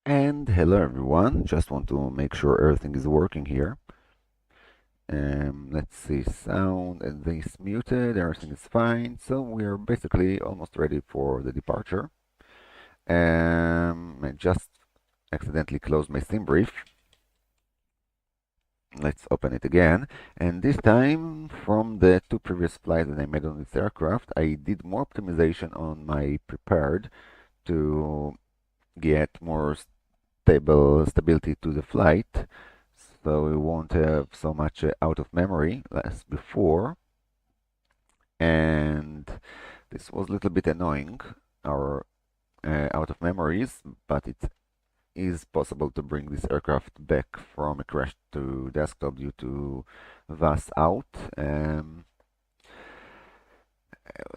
And hello everyone, just want to make sure everything is working here. Let's see, sound and this muted, everything is fine. So we're basically almost ready for the departure. I just accidentally closed my sim brief. Let's open it again. And this time, from the two previous flights that I made on this aircraft, I did more optimization on my prepared to get more stability to the flight, so we won't have so much out of memory as before. And this was a little bit annoying, our out of memories, but it is possible to bring this aircraft back from a crash to desktop due to VAS out.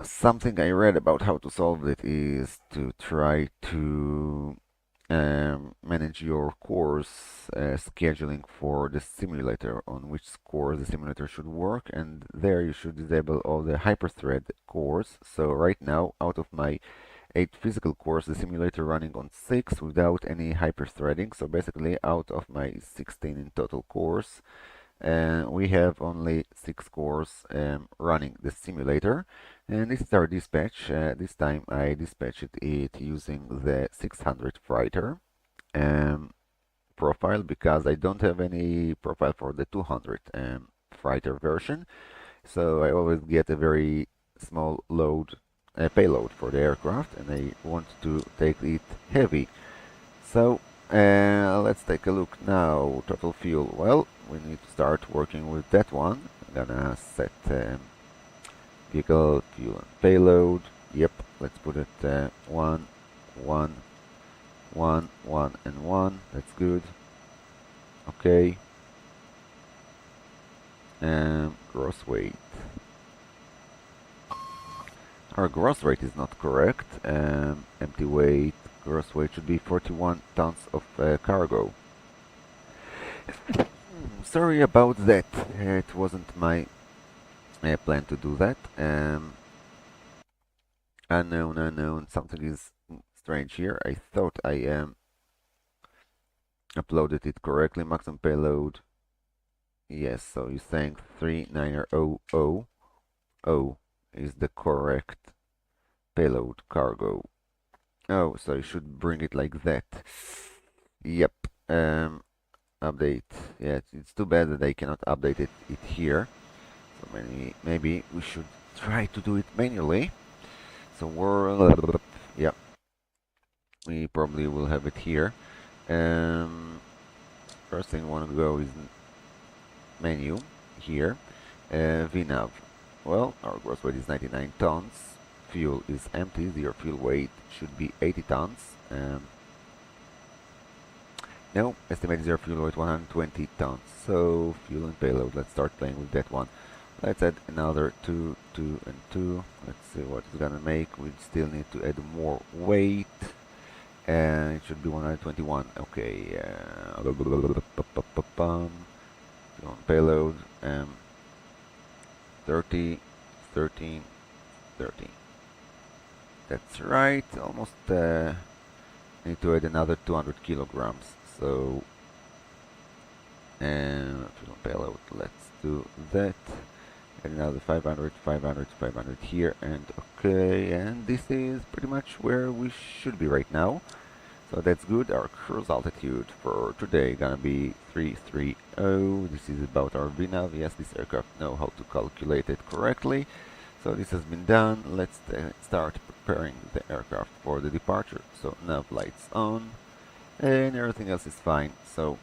Something I read about how to solve it is to try to manage your course scheduling for the simulator, on which course the simulator should work, and there you should disable all the hyperthread cores. So right now, out of my 8 physical cores, the simulator running on 6 without any hyperthreading. So basically, out of my 16 in total cores, we have only 6 cores running the simulator. And this is our dispatch. This time I dispatched it using the 600 freighter profile, because I don't have any profile for the 200 freighter version. So I always get a very small payload for the aircraft, and I want to take it heavy. So let's take a look now. Total fuel. Well, we need to start working with that one. I'm gonna set vehicle fuel and payload. Yep, let's put it 1, 1, 1, 1, and 1. That's good. Okay. Gross weight. Our gross weight is not correct. Empty weight. Gross weight should be 41 tons of cargo. Sorry about that. It wasn't my plan to do that. Unknown. Something is strange here. I thought I uploaded it correctly. Maximum payload. Yes, so you're saying 3900 is the correct payload cargo. Oh, so you should bring it like that. Yep. Update. Yeah, it's too bad that I cannot update it here. So maybe we should try to do it manually. So yeah, we probably will have it here. First thing I want to go is menu here. VNAV. Well, our gross weight is 99 tons. Fuel is empty. Your fuel weight should be 80 tons. No, estimated zero fuel weight 120 tons. So fuel and payload. Let's start playing with that one. Let's add another 2, 2, and 2. Let's see what it's gonna make. We still need to add more weight. And it should be 121. Okay. Payload. 30, 13, 13. That's right. Almost need to add another 200 kilograms. So, payload. Let's do that. And another 500, 500, 500 here, and okay, and this is pretty much where we should be right now. So that's good. Our cruise altitude for today gonna be 330. This is about our VNAV. Yes, this aircraft know how to calculate it correctly. So this has been done. Let's start preparing the aircraft for the departure. So nav lights on, and everything else is fine. So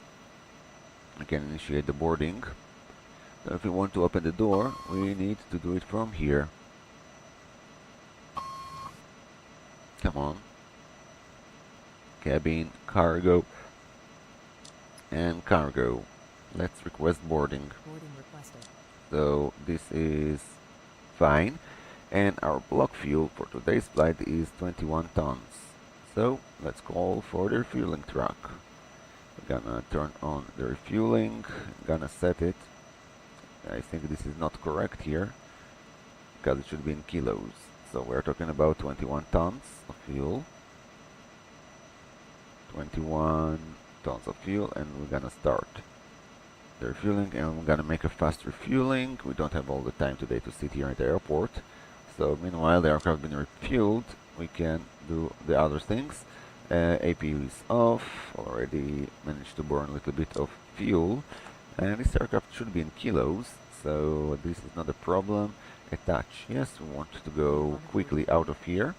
I can initiate the boarding. So if we want to open the door, we need to do it from here. Come on. Cabin, cargo, and cargo. Let's request boarding. Boarding requested. So this is fine. And our block fuel for today's flight is 21 tons. So let's call for the refueling truck. We're gonna turn on the refueling. Gonna set it. I think this is not correct here, because it should be in kilos. So we're talking about 21 tons of fuel. 21 tons of fuel, and we're gonna start the refueling, and we're gonna make a fast refueling. We don't have all the time today to sit here at the airport, so meanwhile the aircraft being refueled, we can do the other things. APU is off, already managed to burn a little bit of fuel, and this aircraft should be in kilos, so this is not a problem. Attach, yes, we want to go quickly out of here.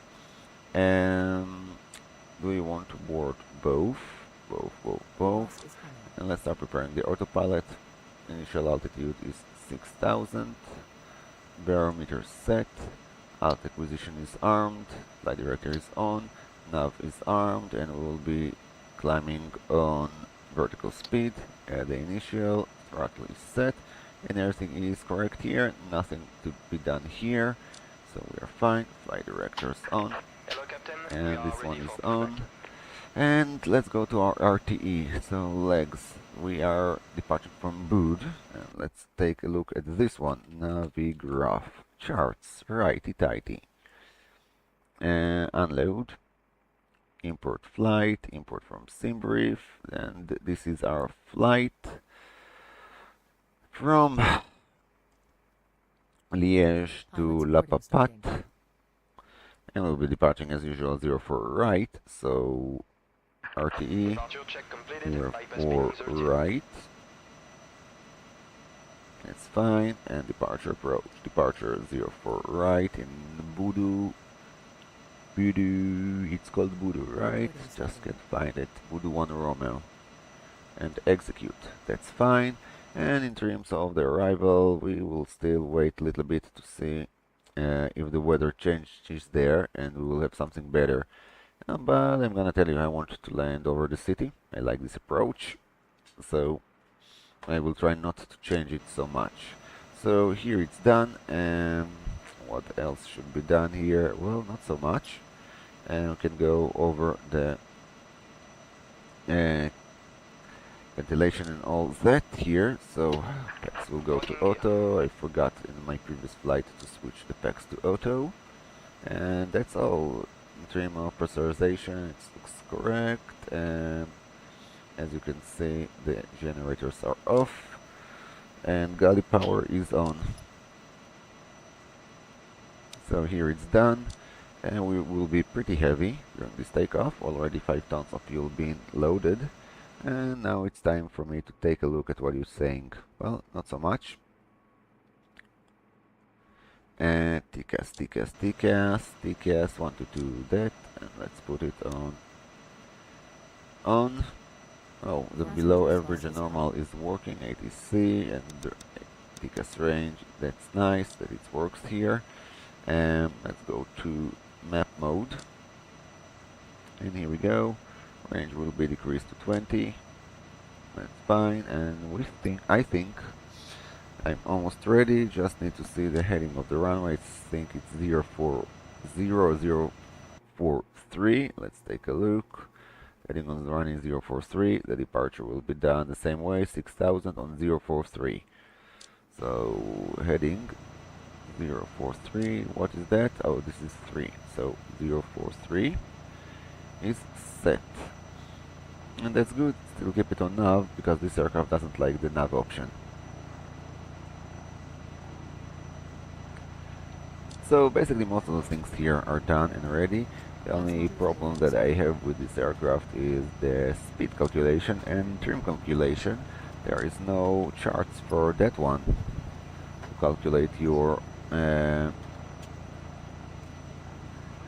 And do we want to board both? Both. And let's start preparing the autopilot. Initial altitude is 6,000. Barometer set. Alt acquisition is armed. Flight director is on. Nav is armed, and we will be climbing on vertical speed. The initial throttle is set, and everything is correct here. Nothing to be done here, so we are fine. Flight director is on. Hello, Captain. And this one is on. And let's go to our RTE. So legs, we are departing from Bud. And let's take a look at this one. Navigraph charts, righty-tighty. Unload. Import flight, import from SimBrief. And this is our flight from Liege to LPPT. And we'll be departing as usual 04 right, so RTE 04 right. It's fine, and departure approach. Departure 04 right in Budu. It's called Budu, right? Just can't find it. Budu 1 Romeo. And execute. That's fine. And in terms of the arrival, we will still wait a little bit to see if the weather changes there, and we will have something better. But I'm gonna tell you, I want to land over the city. I like this approach, so I will try not to change it so much. So here it's done, and what else should be done here? Well, not so much. And we can go over the ventilation and all that here. So PAX will go to auto. I forgot in my previous flight to switch the PAX to auto, and that's all. In terms of pressurization, it looks correct, and as you can see, the generators are off and galley power is on. So here it's done, and we will be pretty heavy during this takeoff. Already 5 tons of fuel being loaded. And now it's time for me to take a look at what you're saying. Well, not so much. And TCAS, want to do that, and let's put it on. Oh, the below average and normal is working, ATC, and the TCAS range, that's nice that it works here. And let's go to map mode. And here we go. Range will be decreased to 20. That's fine, and I think I'm almost ready. Just need to see the heading of the runway. I think it's 04043. Let's take a look. Heading on the running 043. The departure will be done the same way, 6000 on 043. So heading 043. What is that? Oh, this is 3. So 043 is set. And that's good. Still keep it on nav, because this aircraft doesn't like the nav option. So basically most of the things here are done and ready. The only problem that I have with this aircraft is the speed calculation and trim calculation. There is no charts for that one to calculate your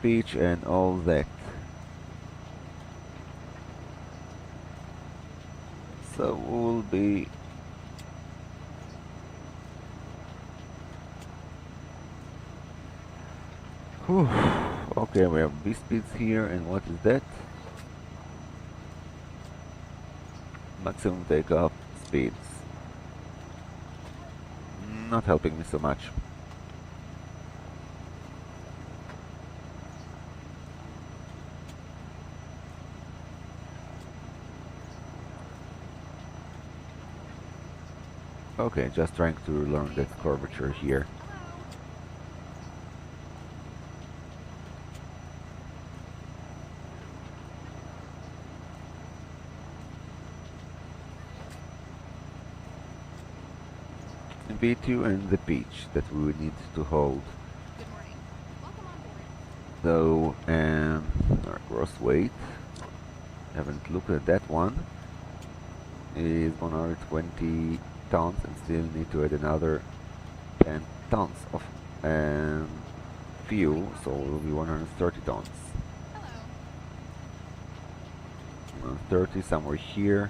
pitch and all that. So we'll be okay, we have B speeds here, and what is that? Maximum takeoff speeds. Not helping me so much. Okay, just trying to learn that curvature here. B2 and the pitch that we would need to hold. Good morning. Welcome on board. So, our gross weight, haven't looked at that one, is 120 tons and still need to add another 10 tons of fuel, so it will be 130 tons. Hello. 130 somewhere here.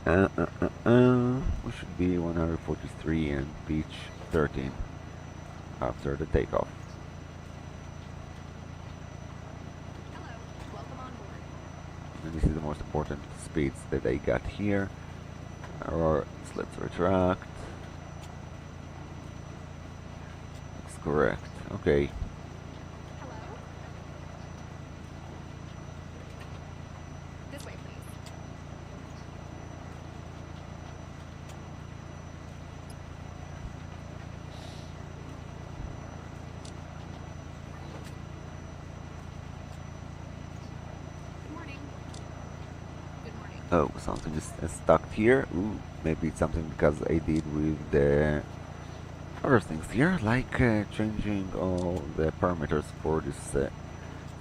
We should be 143 and pitch 13 after the takeoff. Hello. Welcome on board. And this is the most important speeds that I got here. Or let's retract. Looks correct. Okay. Hello. This way, please. Good morning. Good morning. Oh, something is stuck here. Ooh, maybe it's something because I did with the other things here, like changing all the parameters for this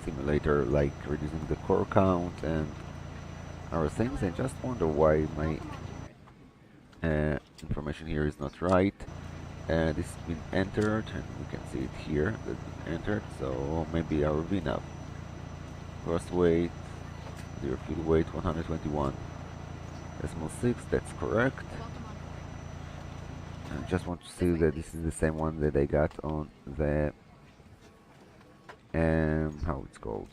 simulator, like reducing the core count and other things. I just wonder why my Welcome on board. information here is not right. This has been entered, and we can see it here that it's been entered, so maybe our VNAV. Gross weight, zero fuel weight, 121.6, that's correct. Welcome on board. I just want to see that this is the same one that I got on the how it's called.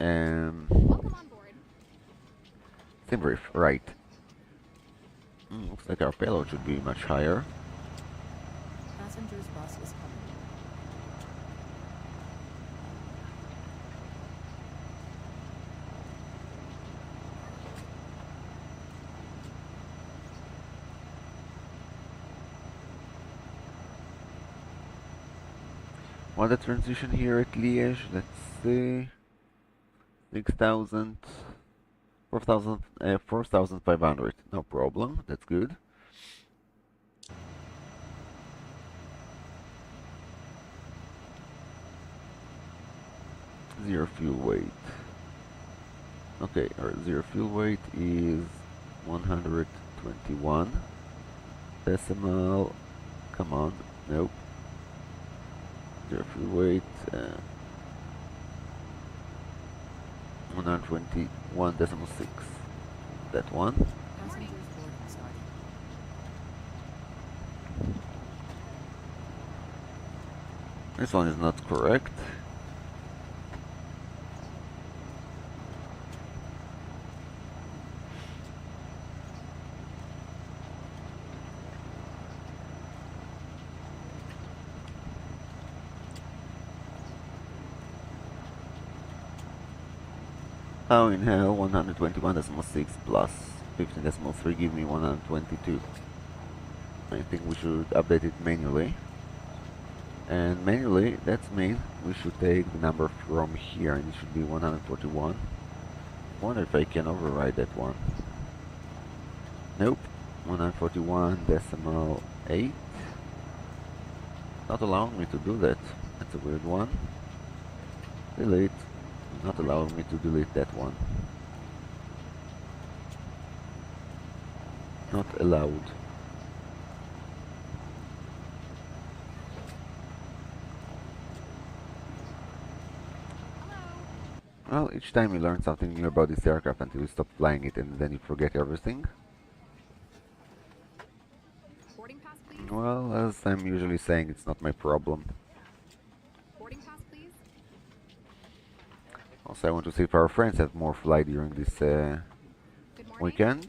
Welcome on board. Sim brief, right. Looks like our payload should be much higher. Passengers bus is coming. Well, the transition here at Liege, let's see, 6,000, 4,500, no problem, that's good. Zero fuel weight. Okay, our zero fuel weight is 121 decimal, come on, nope. Zero fuel weight, 121.6. That one. Passengers boarding starting. This one is not correct. Oh, in hell, 121.6 plus 15.3 give me 122. I think we should update it manually. And manually, that means we should take the number from here, and it should be 141. Wonder if I can override that one. Nope, 141.8. Not allowing me to do that. That's a weird one. Delete. Not allowing me to delete that one. Not allowed. Hello. Well, each time you learn something new about this aircraft until you stop flying it and then you forget everything. Boarding pass, please. Well, as I'm usually saying, it's not my problem. Boarding pass, please. Also, I want to see if our friends have more flight during this Good morning. weekend.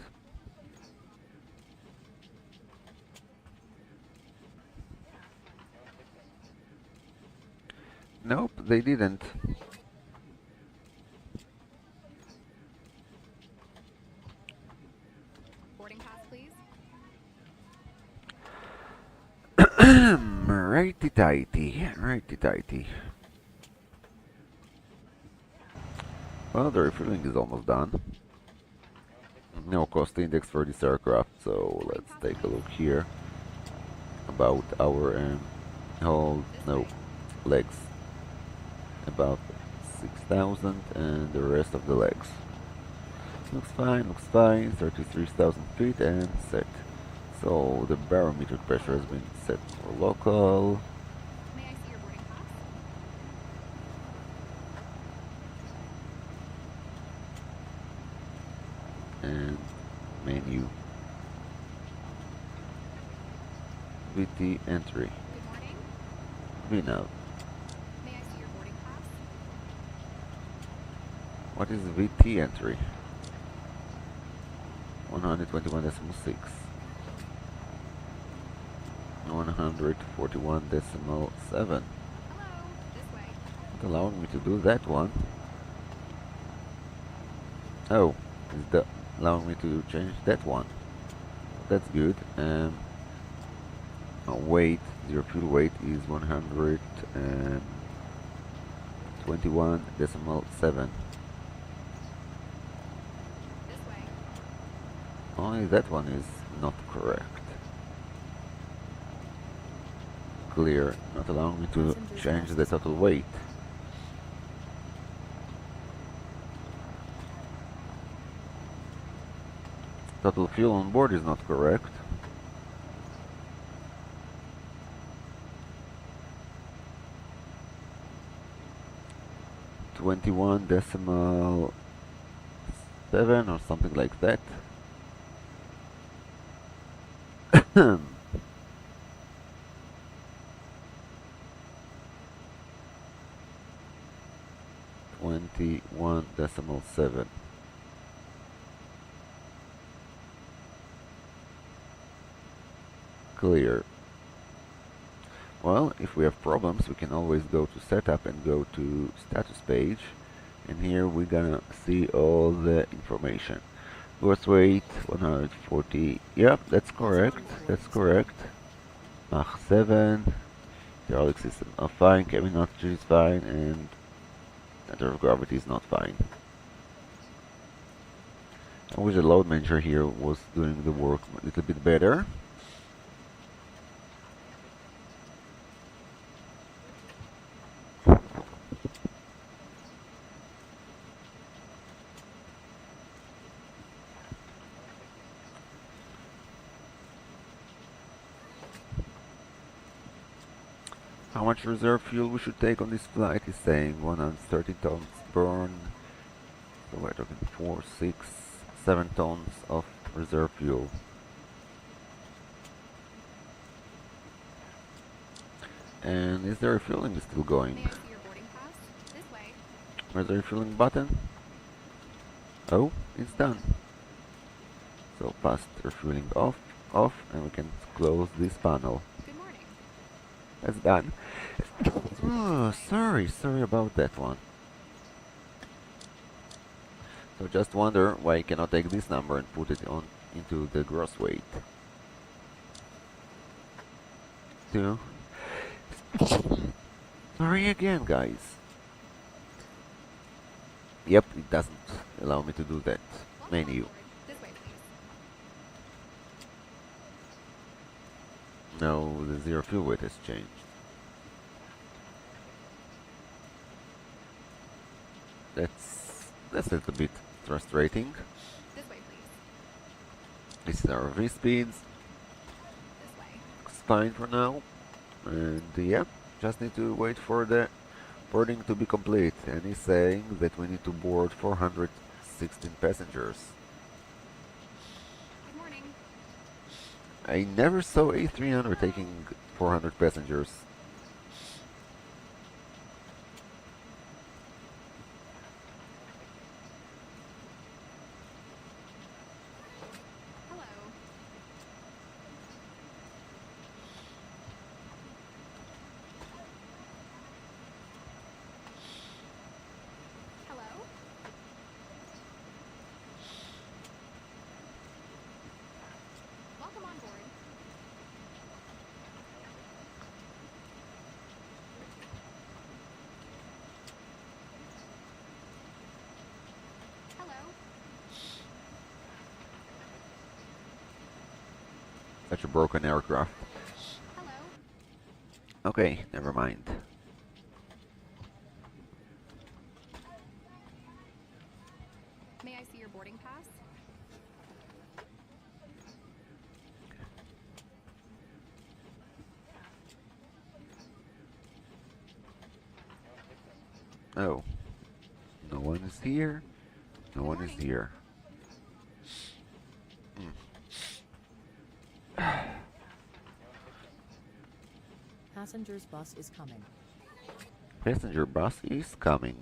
Nope, they didn't. Boarding pass, please. Righty-tighty, righty-tighty. Well, the refueling is almost done. no cost index for this aircraft. So Boarding let's pass, take a please. look here about our whole This no way. legs, about 6,000 and the rest of the legs. Looks fine, 33,000 feet and set. So the barometric pressure has been set for local. May I see your boarding pass? And menu VT entry Good morning. VNAV. May I see your boarding pass? What is VT entry? 121.6, 141.7. Hello. This way. Not allowing me to do that one. Oh, it's allowing me to change that one. That's good. Weight, your fuel weight is 121.7. This way. Only that one is not correct. Clear, not allowing me to Passengers change bus the is total coming. weight. Total fuel on board is not correct. .7 or something like that. 21.7. Clear. Well, if we have problems, we can always go to setup and go to status page. And here we're gonna see all the information. Gross weight 140. Yep, that's correct. That's correct. Mach 7. Hydraulic system are fine. Cabin altitude is fine, and center of gravity is not fine. I wish the load manager here was doing the work a little bit better. How much reserve fuel we should take on this flight is saying 130 tons burn. So we're talking 4, 6, 7 tons of reserve fuel. And is the refueling still going? May I see your boarding pass? This way. Where's the refueling button? Oh, it's done. So fast refueling off, and we can close this panel. Good morning. That's done. Oh, sorry about that one. So just wonder why I cannot take this number and put it on into the gross weight. 2. Sorry again, guys. Yep, it doesn't allow me to do that. Welcome on Menu. board. This way, please. No, the zero fuel weight has changed. That's a little bit frustrating. This way, please. This is our V speeds. This way. Looks fine for now. And yeah, just need to wait for the boarding to be complete. And he's saying that we need to board 416 passengers. Good morning. I never saw A300 taking 400 passengers. Hello. Hello. Welcome on board. Such a broken aircraft. Hello. Okay, never mind. May I see your boarding pass? Oh, no one is here. No Good one is morning. here. Passenger's bus is coming. Passenger bus is coming.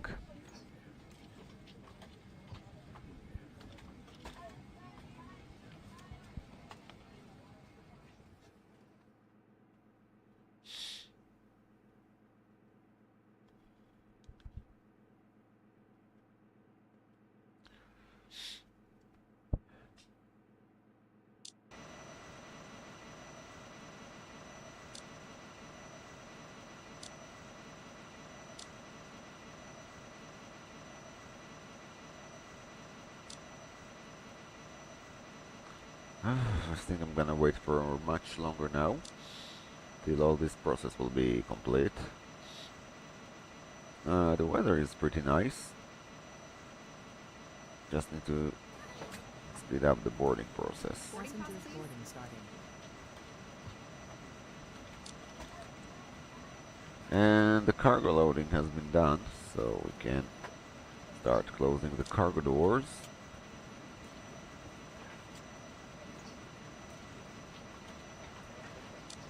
I think I'm gonna wait for much longer now, till all this process will be complete. The weather is pretty nice. Just need to speed up the boarding process. Boarding pass, Passenger's please. boarding starting. And the cargo loading has been done, so we can start closing the cargo doors.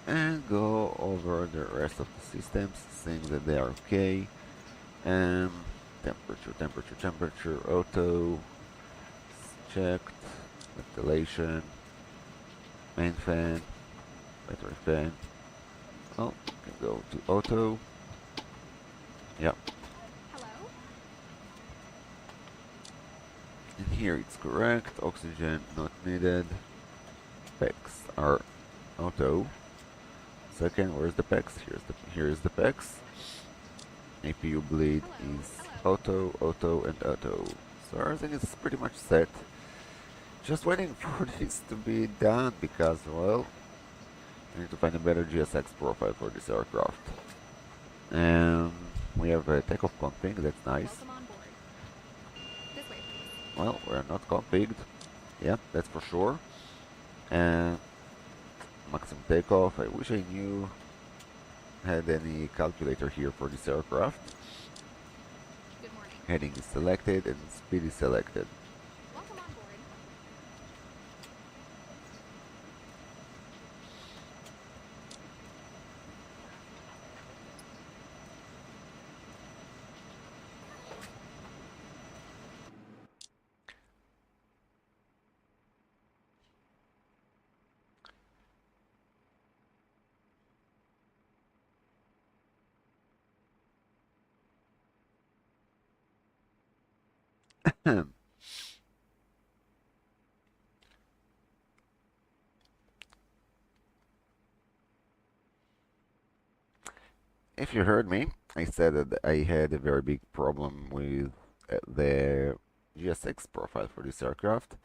And go over the rest of the systems, seeing that they are okay. Temperature, auto, checked, ventilation, main fan, battery fan. Oh, can go to auto. Yep, Hello. and here it's correct. Oxygen not needed. PEX are auto. Second, where's the PEX? Here's the PEX. APU bleed Hello. is Hello. auto, and auto. So everything is pretty much set. Just waiting for this to be done because, well, I need to find a better GSX profile for this aircraft. And we have a takeoff config, that's nice. Welcome on board. This way, please. Well, we're not configured. Yeah, that's for sure. And maximum takeoff, I wish I knew had any calculator here for this aircraft. Good morning. Heading is selected and speed is selected. Welcome on board. If you heard me, I said that I had a very big problem with the GSX profile for this aircraft.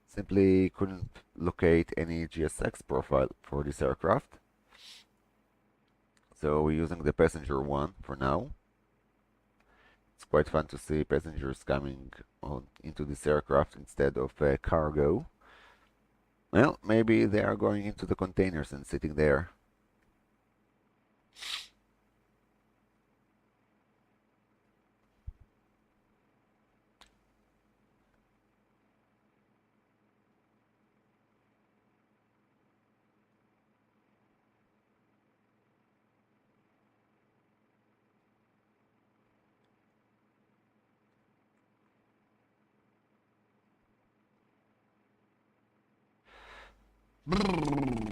Simply couldn't locate any GSX profile for this aircraft. So we're using the passenger one for now. It's quite fun to see passengers coming on into this aircraft instead of cargo. Well, maybe they are going into the containers and sitting there.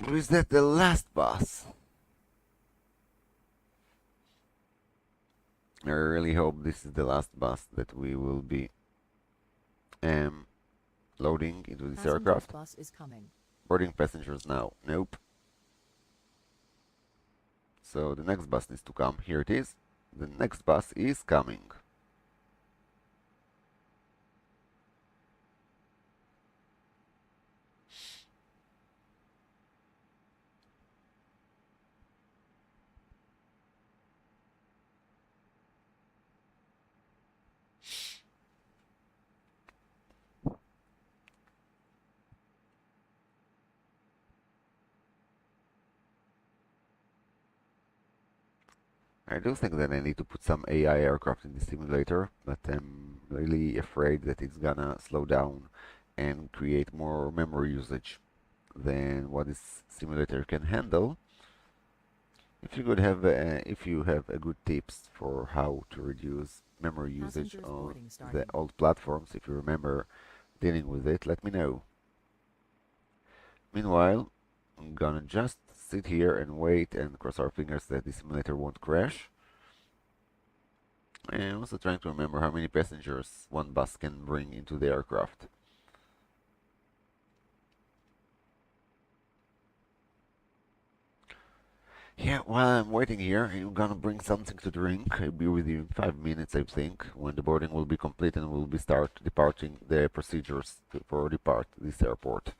Is that the last bus? I really hope this is the last bus that we will be loading into this Passenger's aircraft. bus is coming. Boarding passengers now. Nope. So the next bus needs to come. Here it is. The next bus is coming. I do think that I need to put some AI aircraft in the simulator, but I'm really afraid that it's gonna slow down and create more memory usage than what this simulator can handle. If you have a good tips for how to reduce memory usage Passengers on boarding the starting. old platforms, if you remember dealing with it, let me know. Meanwhile, I'm gonna just sit here and wait and cross our fingers that the simulator won't crash. And I'm also trying to remember how many passengers one bus can bring into the aircraft. Yeah, while I'm waiting here, I'm gonna bring something to drink. I'll be with you in 5 minutes, I think, when the boarding will be complete and we'll be start departing the procedures for depart this airport.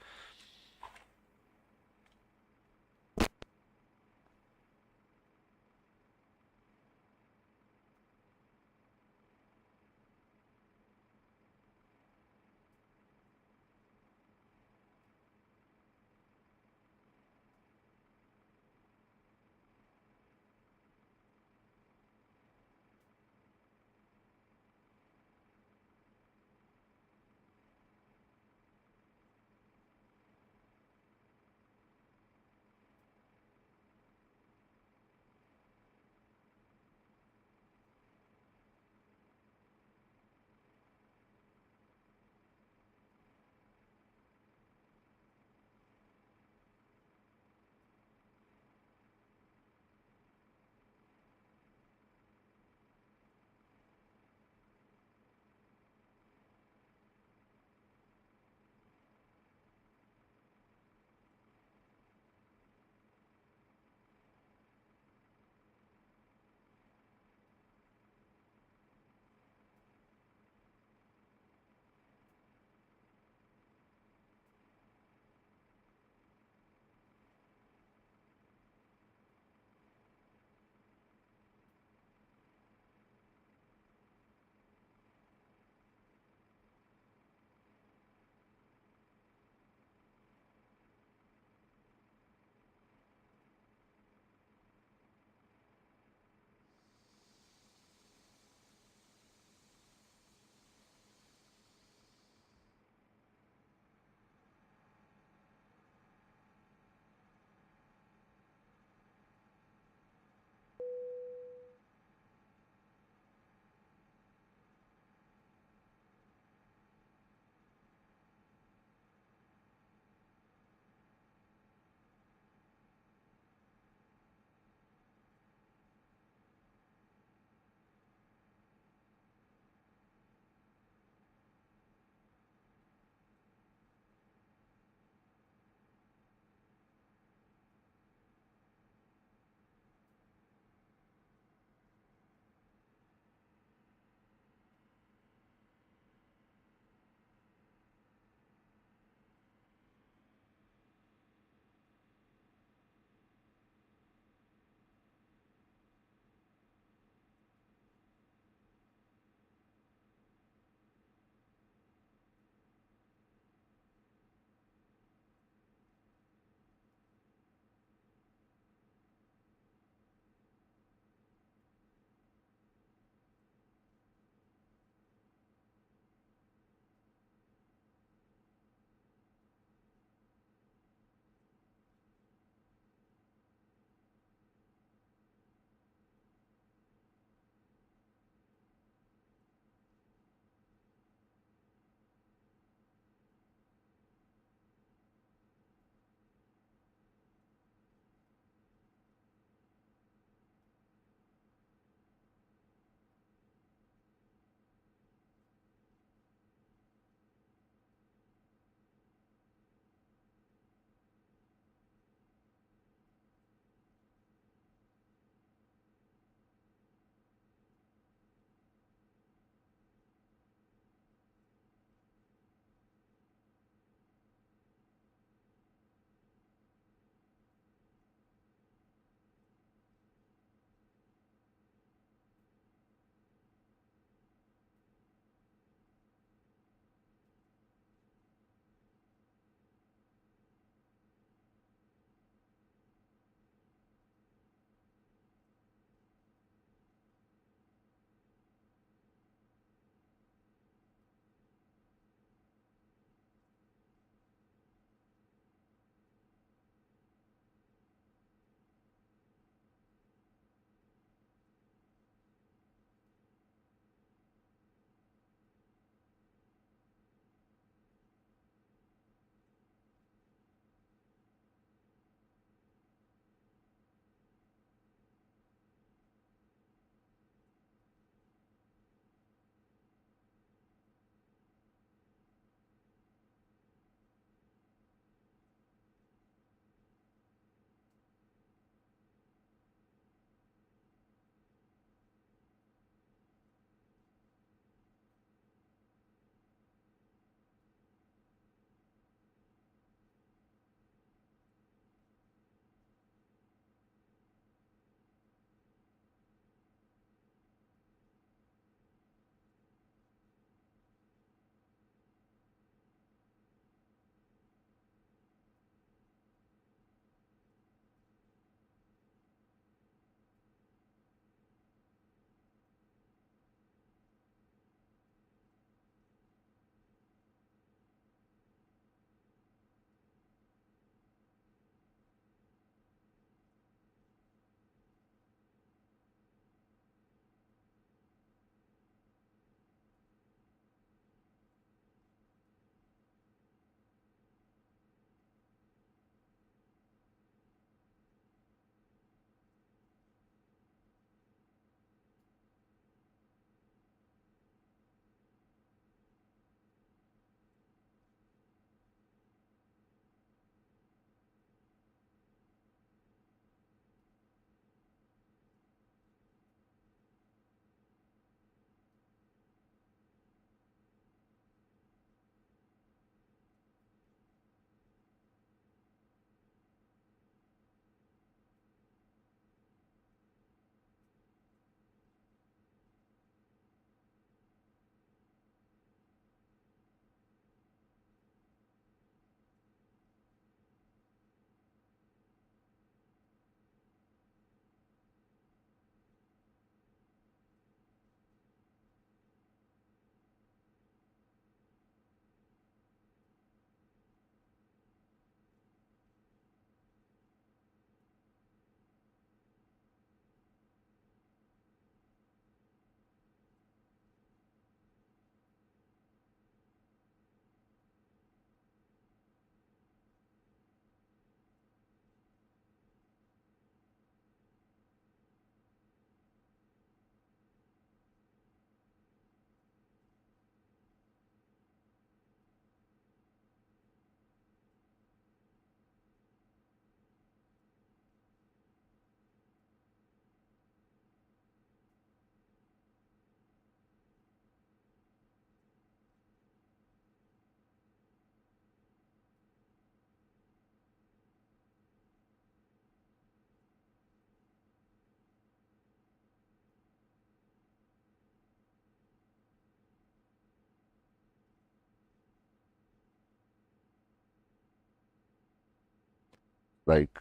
like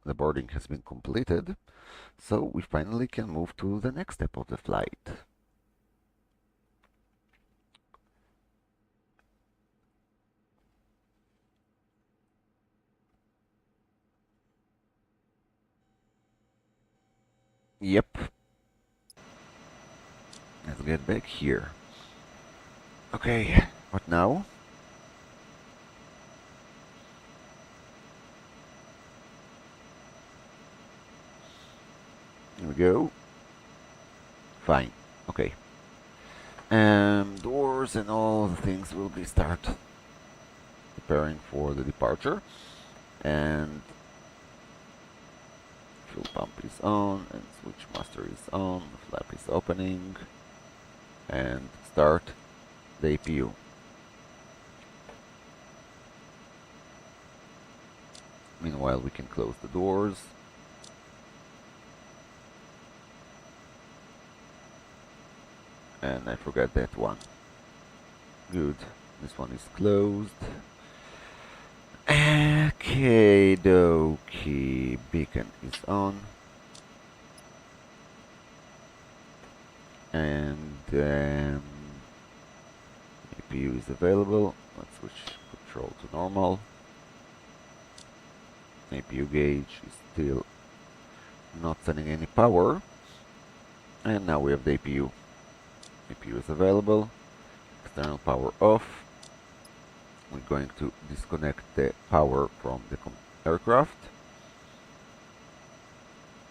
the boarding has been completed, so we finally can move to the next step of the flight. Yep. Let's get back here. Okay, what now? Here we go. Fine. Okay. Doors and all the things will be start preparing for the departure. And fuel pump is on, and switch master is on, flap is opening, and start the APU. Meanwhile, we can close the doors. And I forgot that one. Good. This one is closed. Okay, dokie. Beacon is on. And APU is available. Let's switch control to normal. APU gauge is still not sending any power. And now we have the APU. APU is available. External power off. We're going to disconnect the power from the aircraft.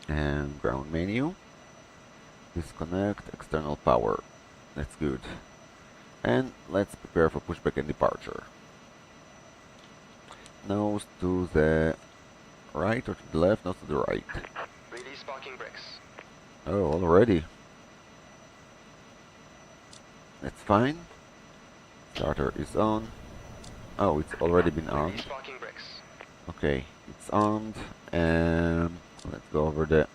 And ground menu. Disconnect external power. That's good. And let's prepare for pushback and departure. Nose to the right or to the left? Nose to the right. Release parking brakes. Oh, already. That's fine. Starter is on. Oh, it's already been armed. Release parking brakes. Okay, it's armed. Let's go over the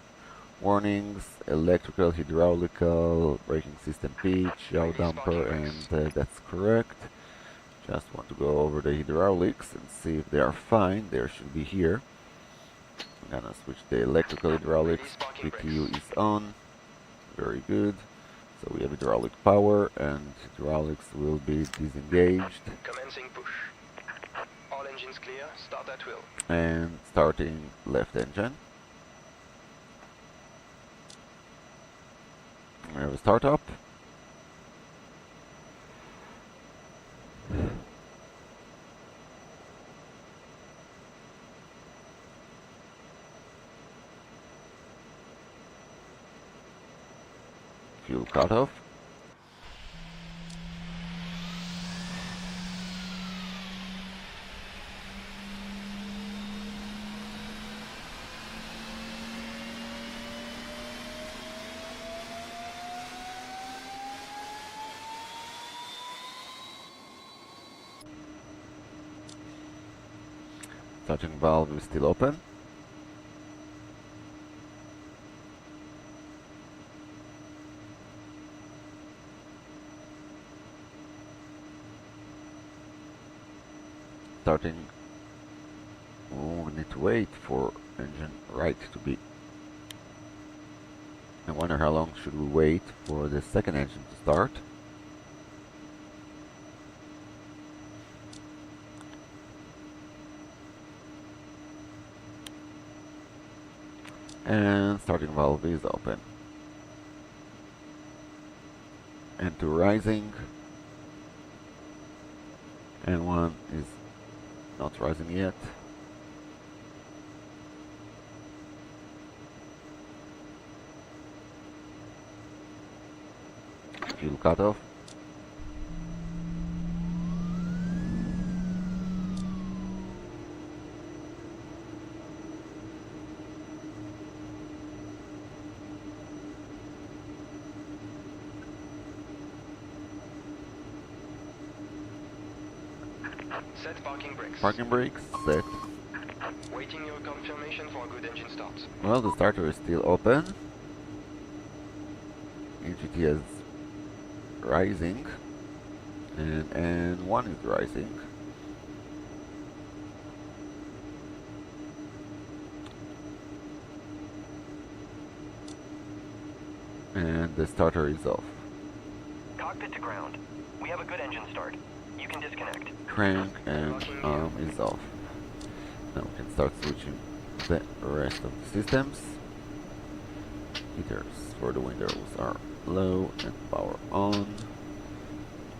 warnings. Electrical, hydraulical, braking system pitch, yaw damper, and that's correct. Just want to go over the hydraulics and see if they are fine. They should be here. I'm gonna switch the electrical hydraulics. PTU is on. Very good. So we have hydraulic power and hydraulics will be disengaged. Commencing push. All engines clear. Start at will. And starting left engine. We have a startup. Fuel cutoff. Starting valve is still open. Starting. Oh, we need to wait for engine right to be. I wonder how long should we wait for the second engine to start. And starting valve is open. And to rising. And one is not rising yet. Fuel cutoff. Set parking brakes. Parking brakes set. Waiting your confirmation for a good engine start. Well, the starter is still open. EGT is rising. And one is rising. And the starter is off. Cockpit to ground. We have a good engine start. You can disconnect. Crank and Locking arm gear. is off. Now we can start switching the rest of the systems. Heaters for the windows are low and power on.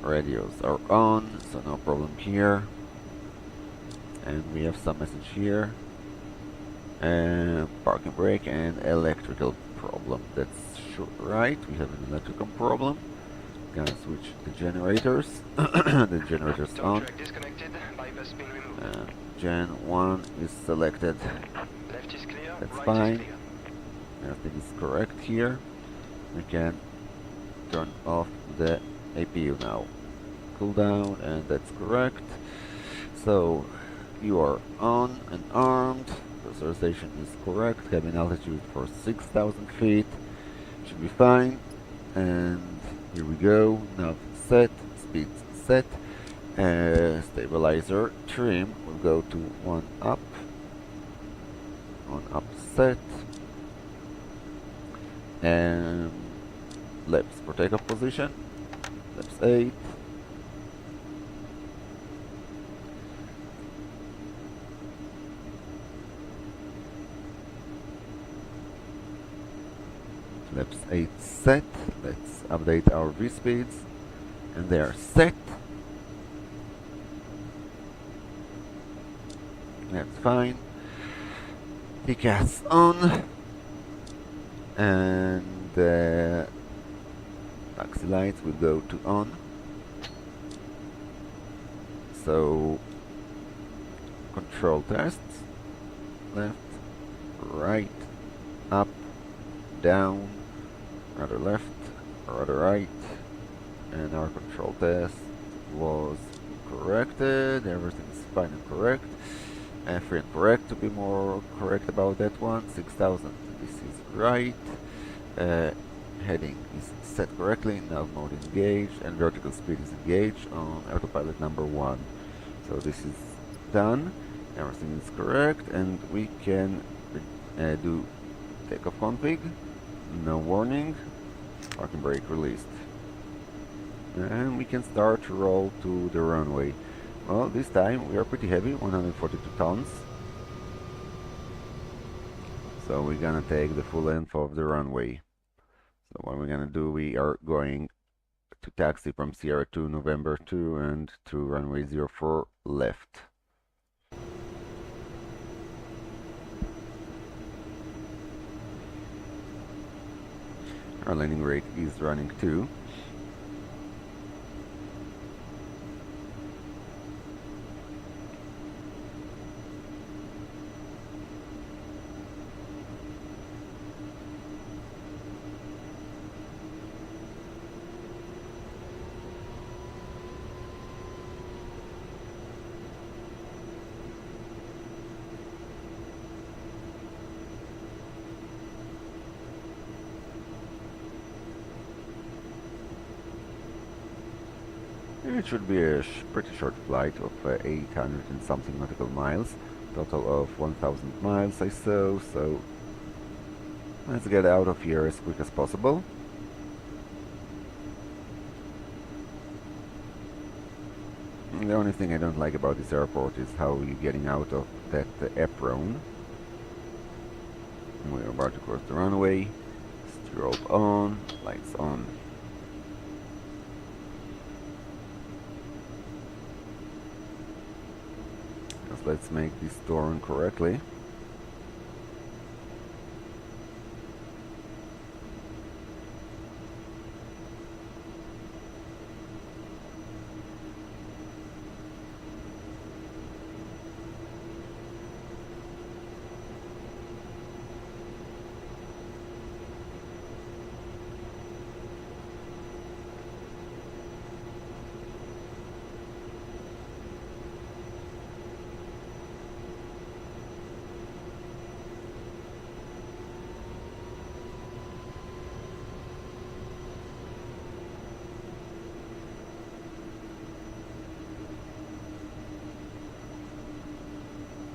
Radios are on, so no problem here. And we have some message here. And parking brake and electrical problem. That's right, we have an electrical problem. Gonna switch the generators. The generators Top on. track disconnected. Bypass pin removed. Gen 1 is selected. Left is clear. That's right fine. is clear. Everything is correct here. We can turn off the APU now. Cool down, and that's correct. So you are on and armed. Pressurization is correct. Cabin altitude for 6,000 feet. Should be fine. And here we go. Nav set. Speeds set. Stabilizer trim will go to 1 up. 1 up set. And left for takeoff position. Left 8. Flaps 8 set. Let's update our V-speeds. And they are set. That's fine. TCAS on. And the taxi lights will go to on. So, control tests. Left, right, up, down, rather left, rather right, and our control test was corrected. Everything is fine and correct. Free and correct, to be more correct about that one. 6,000, this is right. Heading is set correctly, nav mode engaged, and vertical speed is engaged on autopilot number 1. So this is done. Everything is correct, and we can do takeoff config. No warning. Parking brake released. And we can start to roll to the runway. Well, this time we are pretty heavy, 142 tons. So we're gonna take the full length of the runway. So what we're gonna do, we are going to taxi from Sierra 2 November 2 and to runway 04 left. Our landing rate is running 2. It should be a pretty short flight of 800 and something nautical miles, total of 1,000 miles I saw, so let's get out of here as quick as possible. The only thing I don't like about this airport is how you're getting out of that apron. We're about to cross the runway, strobe on, lights on. Let's make this turn correctly.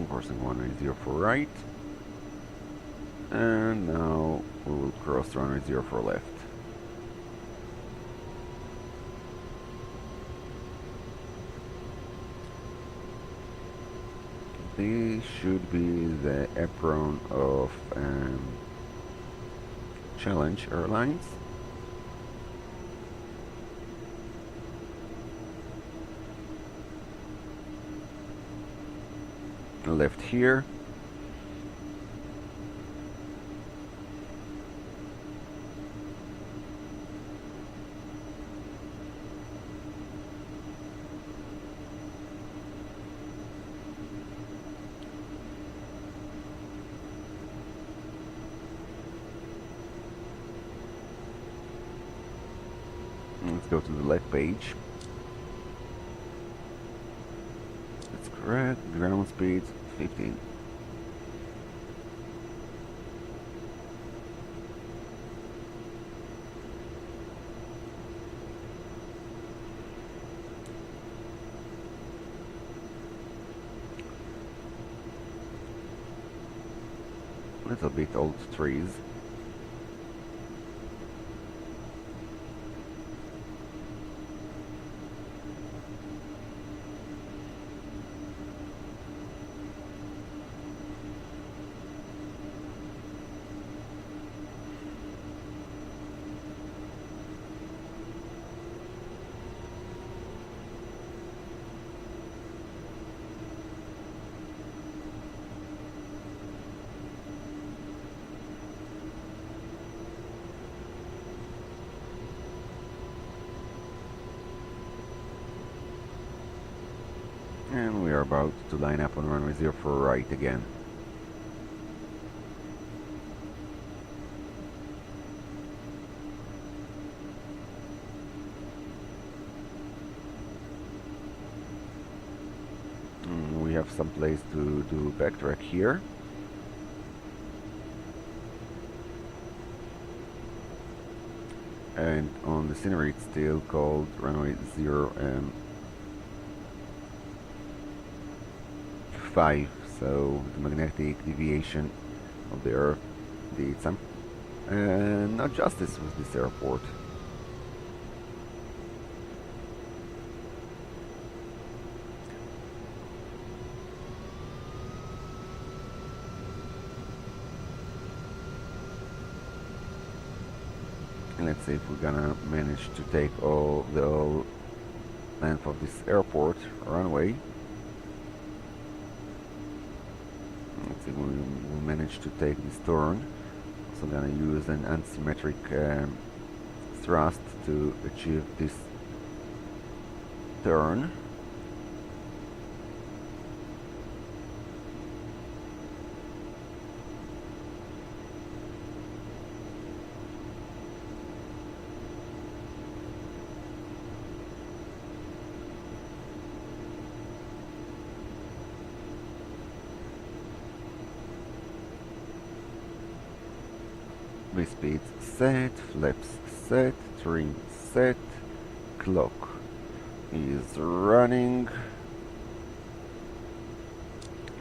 Crossing 180 right, and now we will cross runway 04 left. This should be the apron of Challenge Airlines. Left here. Let's go to the left page. That's correct. Ground speed 15. Little bit old trees. And we are about to line up on runway 0 for right again. We have some place to do backtrack here. And on the scenery it's still called runway 0 5, so the magnetic deviation of the Earth did some not justice with this airport. And let's see if we're gonna manage to take the whole length of this airport runway. Let's see, we'll manage to take this turn. So I'm gonna use an asymmetric thrust to achieve this turn. Speed set, flaps set, trim set, clock is running,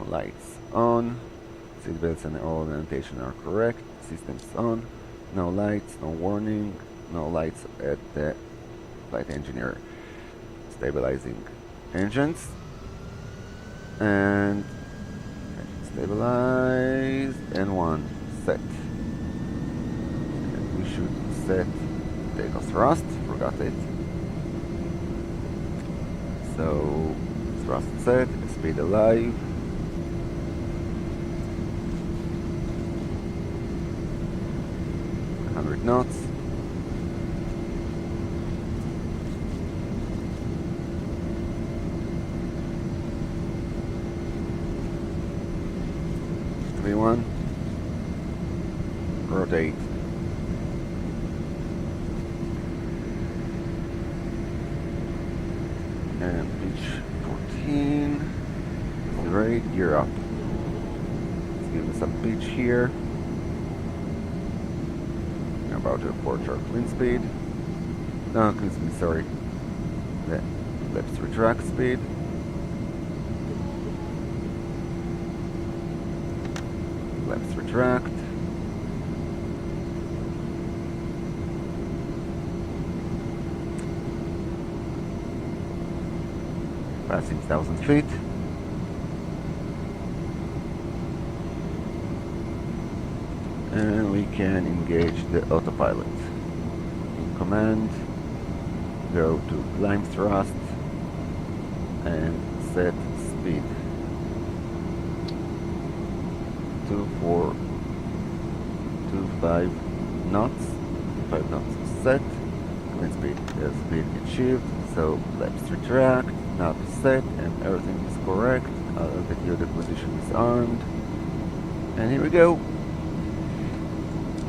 lights on, seatbelts and orientation are correct, systems on, no lights, no warning, no lights at the flight engineer. Stabilizing engines, and stabilized, and one set. Set takeoff thrust, forgot it. So thrust set, speed alive. Knots. V1. Rotate. And pitch 14. Great, gear up. Let's give it some pitch here. About to approach our clean speed. No, clean speed, sorry. The flaps retract speed. Flaps retract. Passing 1,000 feet. and we can engage the autopilot. In command, go to climb thrust and set speed to 425 knots. 5 knots set. Clean speed is speed achieved. So flaps retract, nav is set, and everything is correct. Altitude acquisition is armed. And here we go.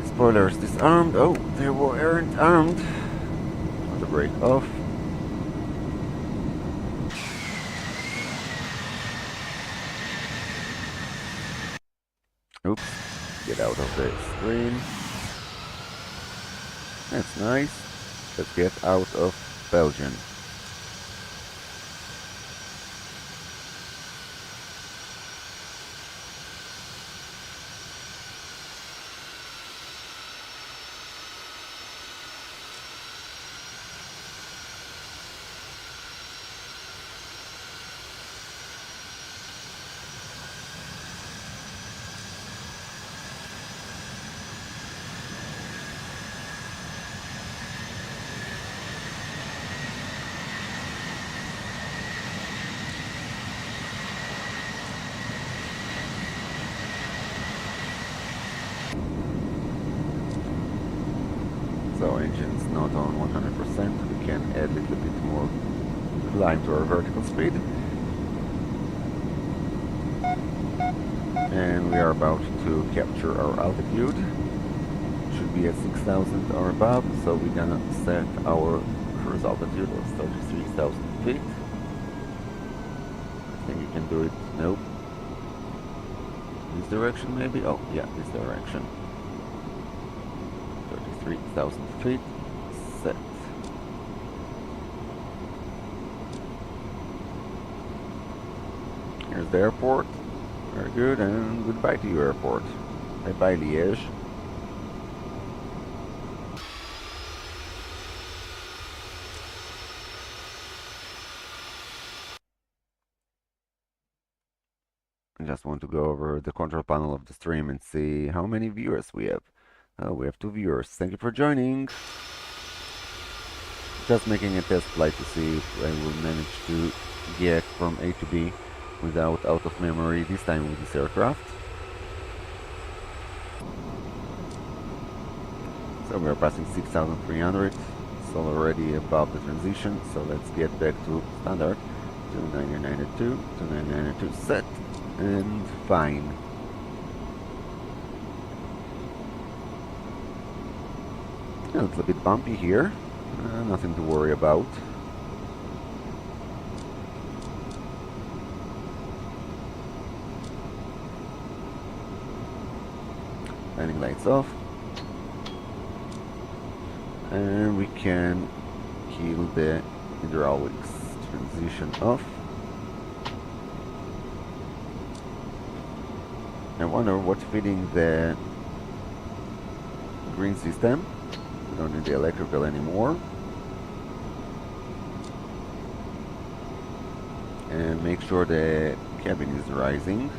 Spoilers disarmed. Oh, they weren't armed. The brake off. Oops. Get out of the screen. That's nice. Let's get out of Belgium. So engine's not on 100%, we can add a little bit more climb to our vertical speed. And we are about to capture our altitude. Should be at 6,000 or above, so we're gonna set our cruise altitude of 33,000 feet. I think you can do it, nope. This direction maybe? Oh, yeah, this direction. 33,000 feet, set. Here's the airport. Very good, and goodbye to you, airport. Bye-bye, Liege. I just want to go over the control panel of the stream and see how many viewers we have. We have 2 viewers. Thank you for joining. Just making a test flight to see if I will manage to get from A to B without out of memory, this time with this aircraft. So we are passing 6,300. It's already above the transition, so let's get back to standard. 2992, 2992 set, and fine. A little bit bumpy here, nothing to worry about. Landing lights off. And we can kill the hydraulics. Transition off. I wonder what's feeding the green system. We don't need the electrical anymore. And make sure the cabin is rising.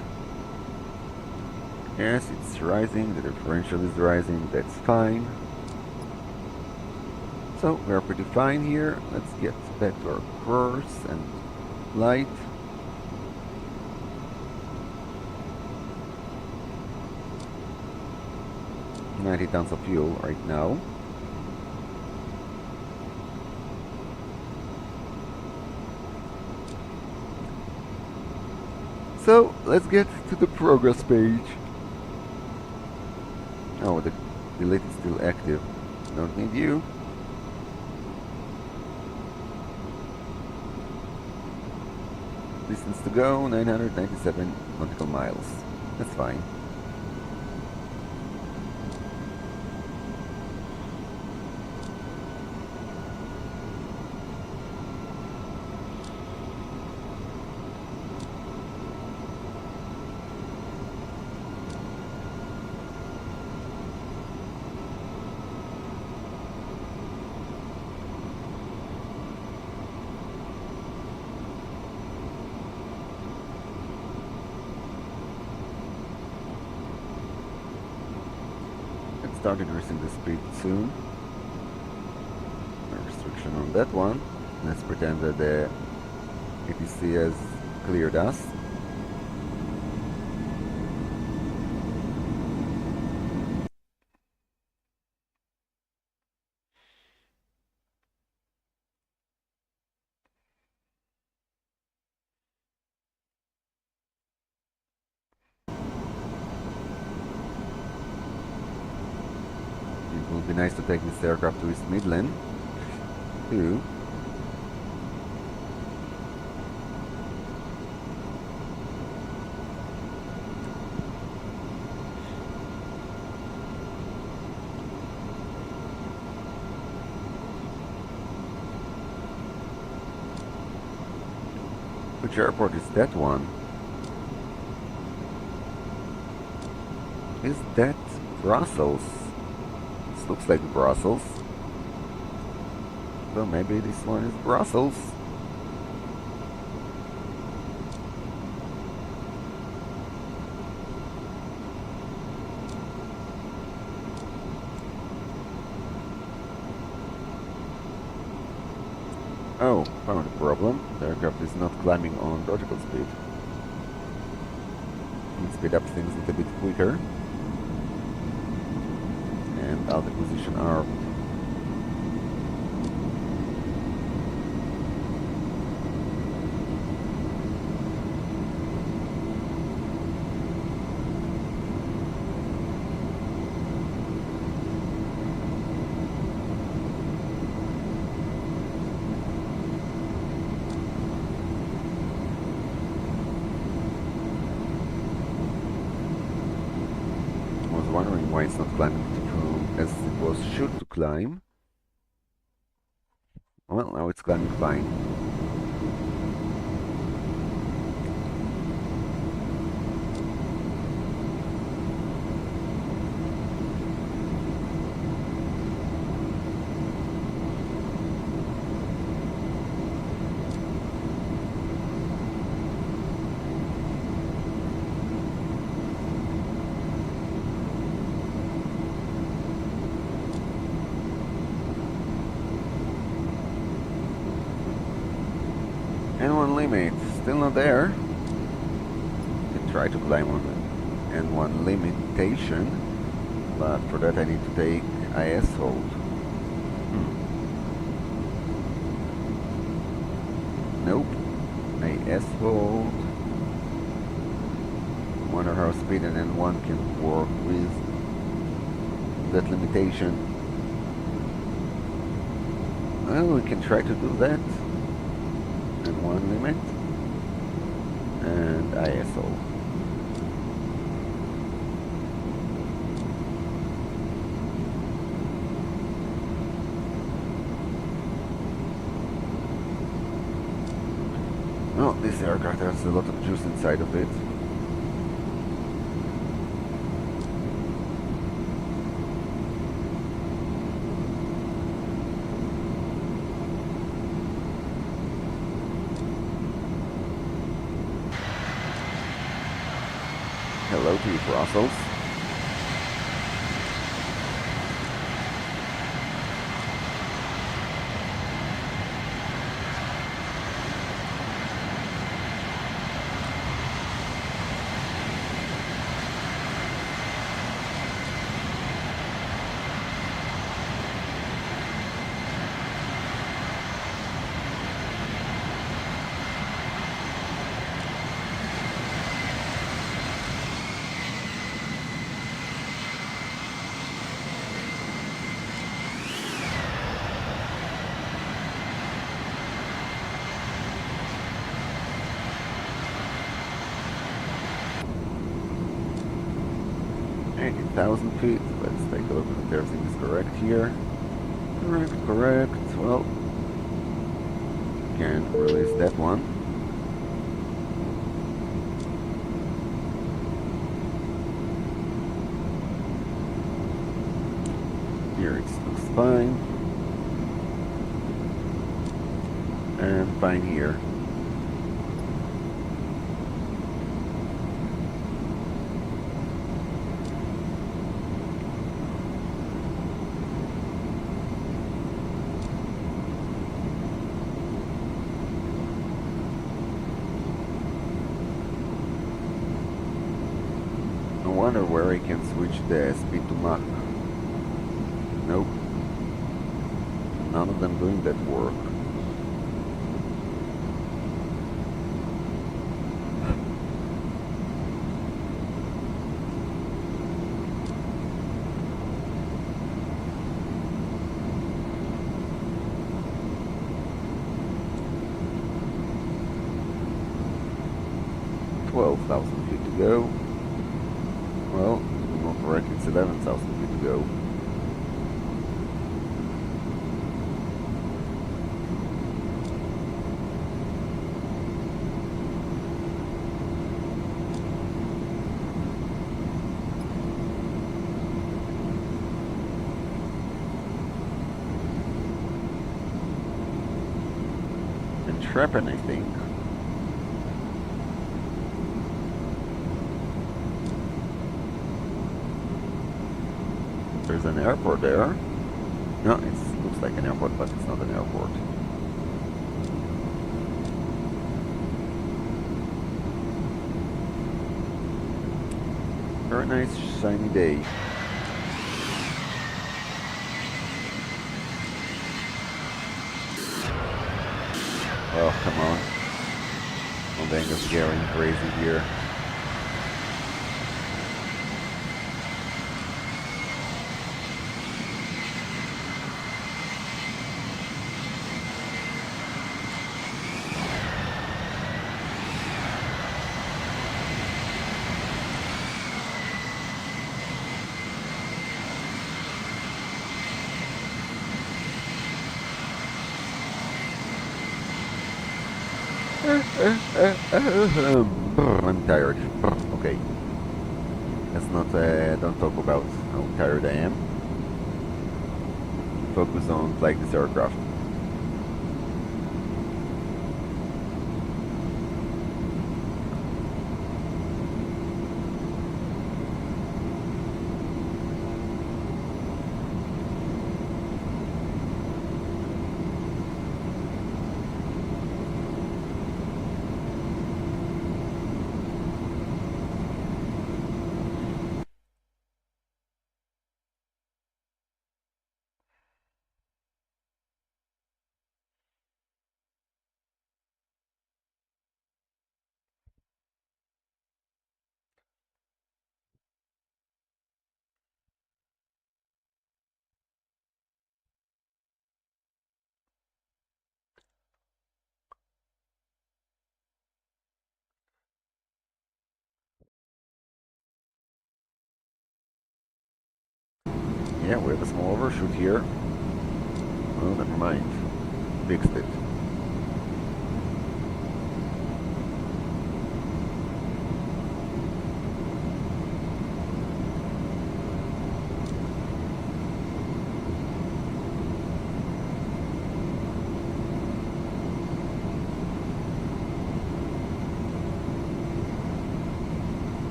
Yes, it's rising, the differential is rising, that's fine. So we're pretty fine here. Let's get back to our course and light. $90 tons of fuel right now. So let's get to the progress page. Oh, the delete is still active. Don't need you. Distance to go, 997 nautical miles. That's fine. start increasing the speed soon. No restriction on that one. Let's pretend that the ATC has cleared us. It would be nice to take this aircraft to East Midland too. Which airport is that one? Is that Brussels? This looks like Brussels. So maybe this one is Brussels. Oh, found a problem. The aircraft is not climbing on vertical speed. Let's speed up things a little bit quicker. And alt position R. Wondering why it's not climbing as it was should to climb. Well, now it's climbing fine. N1 limit, still not there. Can try to climb on the N1 limitation, but for that I need to take IS hold. Nope. IS hold. Wonder how speed an N1 can work with that limitation. Well, we can try to do that. N1 limit and ISO. Well, this aircraft has a lot of juice inside of it. Hello to you, Brussels. Thousand feet. Let's take a look if everything is correct here. Correct. Well, can release that one. Here it looks fine. And fine here. wonder where I can switch the speed to Mach. Nope. None of them doing that work. $12,000 feet to go. Well, not correct, it's 11,000 feet to go. And Treppen, I think. There's an airport there. No, it looks like an airport, but it's not an airport. Very nice shiny day. Oh, come on. Mondanga's getting crazy here. I'm tired. Okay. Let's not, don't talk about how tired I am. Focus on flying this aircraft. Yeah, we have a small overshoot here. Oh, never mind. Fixed it.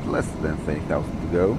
Less than 30,000 to go.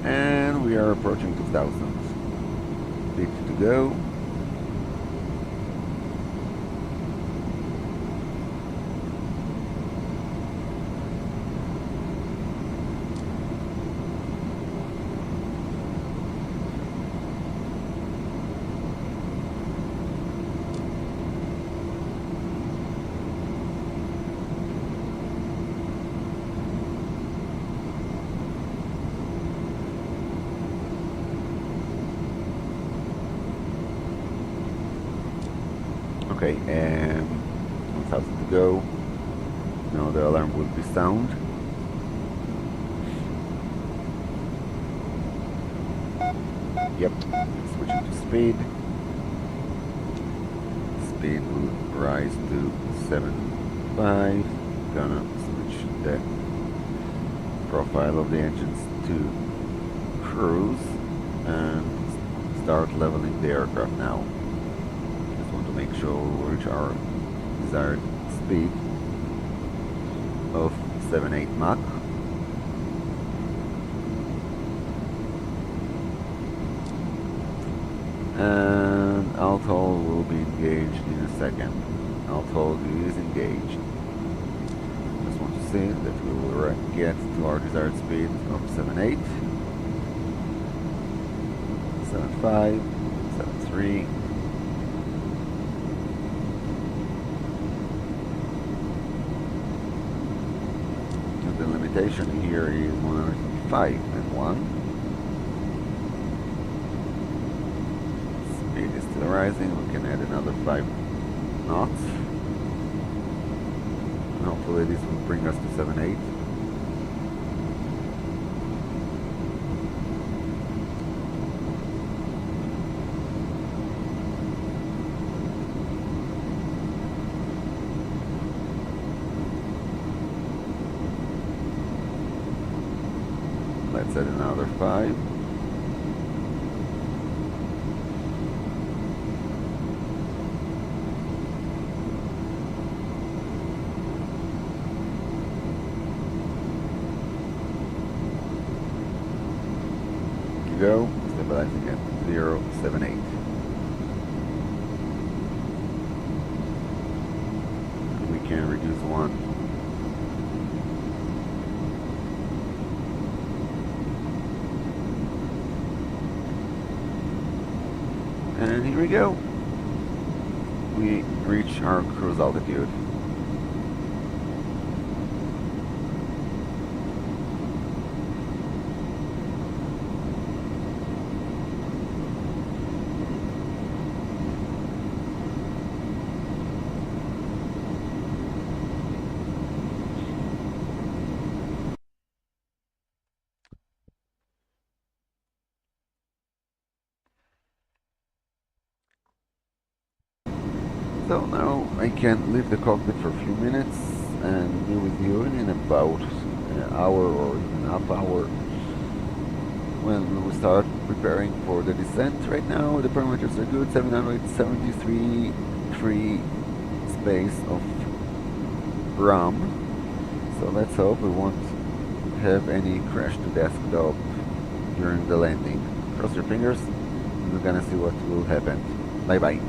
And we are approaching 2,000 feet to go. Okay, 1000 to go. Now the alarm will be sound. Yep, switching to speed. Speed will rise to 7.5. Gonna switch the profile of the engines to cruise and start leveling the aircraft now. Just want to make sure we reach our desired speed of 7-8 Mach. And Altol will be engaged in a second. Altol is engaged. Just want to see that we will get to our desired speed of 7.8, 7.5, 7.3. And the limitation here is 105 and 1. Speed is still rising. We can add another 5 knots. And hopefully this will bring us to 7.8. Let's add another 5. Go, stabilizing at 0.78. We can reduce 1. And here we go. We reach our cruise altitude. So now I can leave the cockpit for a few minutes and be with you in about an hour or even half hour when we start preparing for the descent. Right now the parameters are good, 773 free space of RAM. So let's hope we won't have any crash to desktop during the landing. Cross your fingers, and we're gonna see what will happen. Bye bye.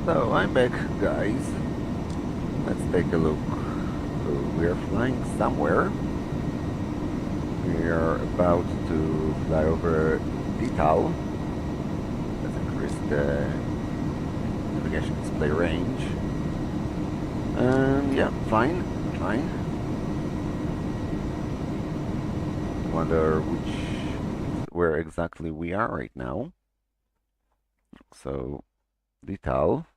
So I'm back, guys. Let's take a look. We are flying somewhere. We are about to fly over Detail. Let's increase the navigation display range. And yeah, fine. Wonder where exactly we are right now. So, Detail.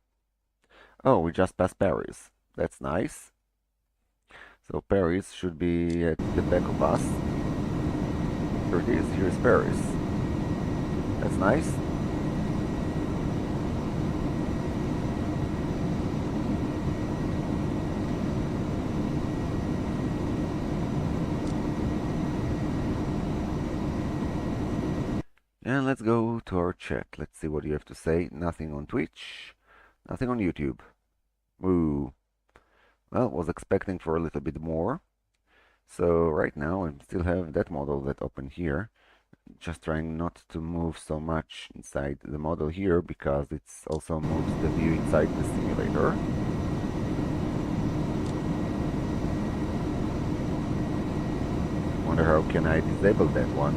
Oh, we just passed Paris. That's nice. So Paris should be at the back of us. Here it is. Here's Paris. That's nice. And let's go to our chat. Let's see what you have to say. Nothing on Twitch. Nothing on YouTube. Ooh. Well, was expecting for a little bit more. So right now I still have that model that open here. Just trying not to move so much inside the model here because it also moves the view inside the simulator. Wonder how can I disable that one.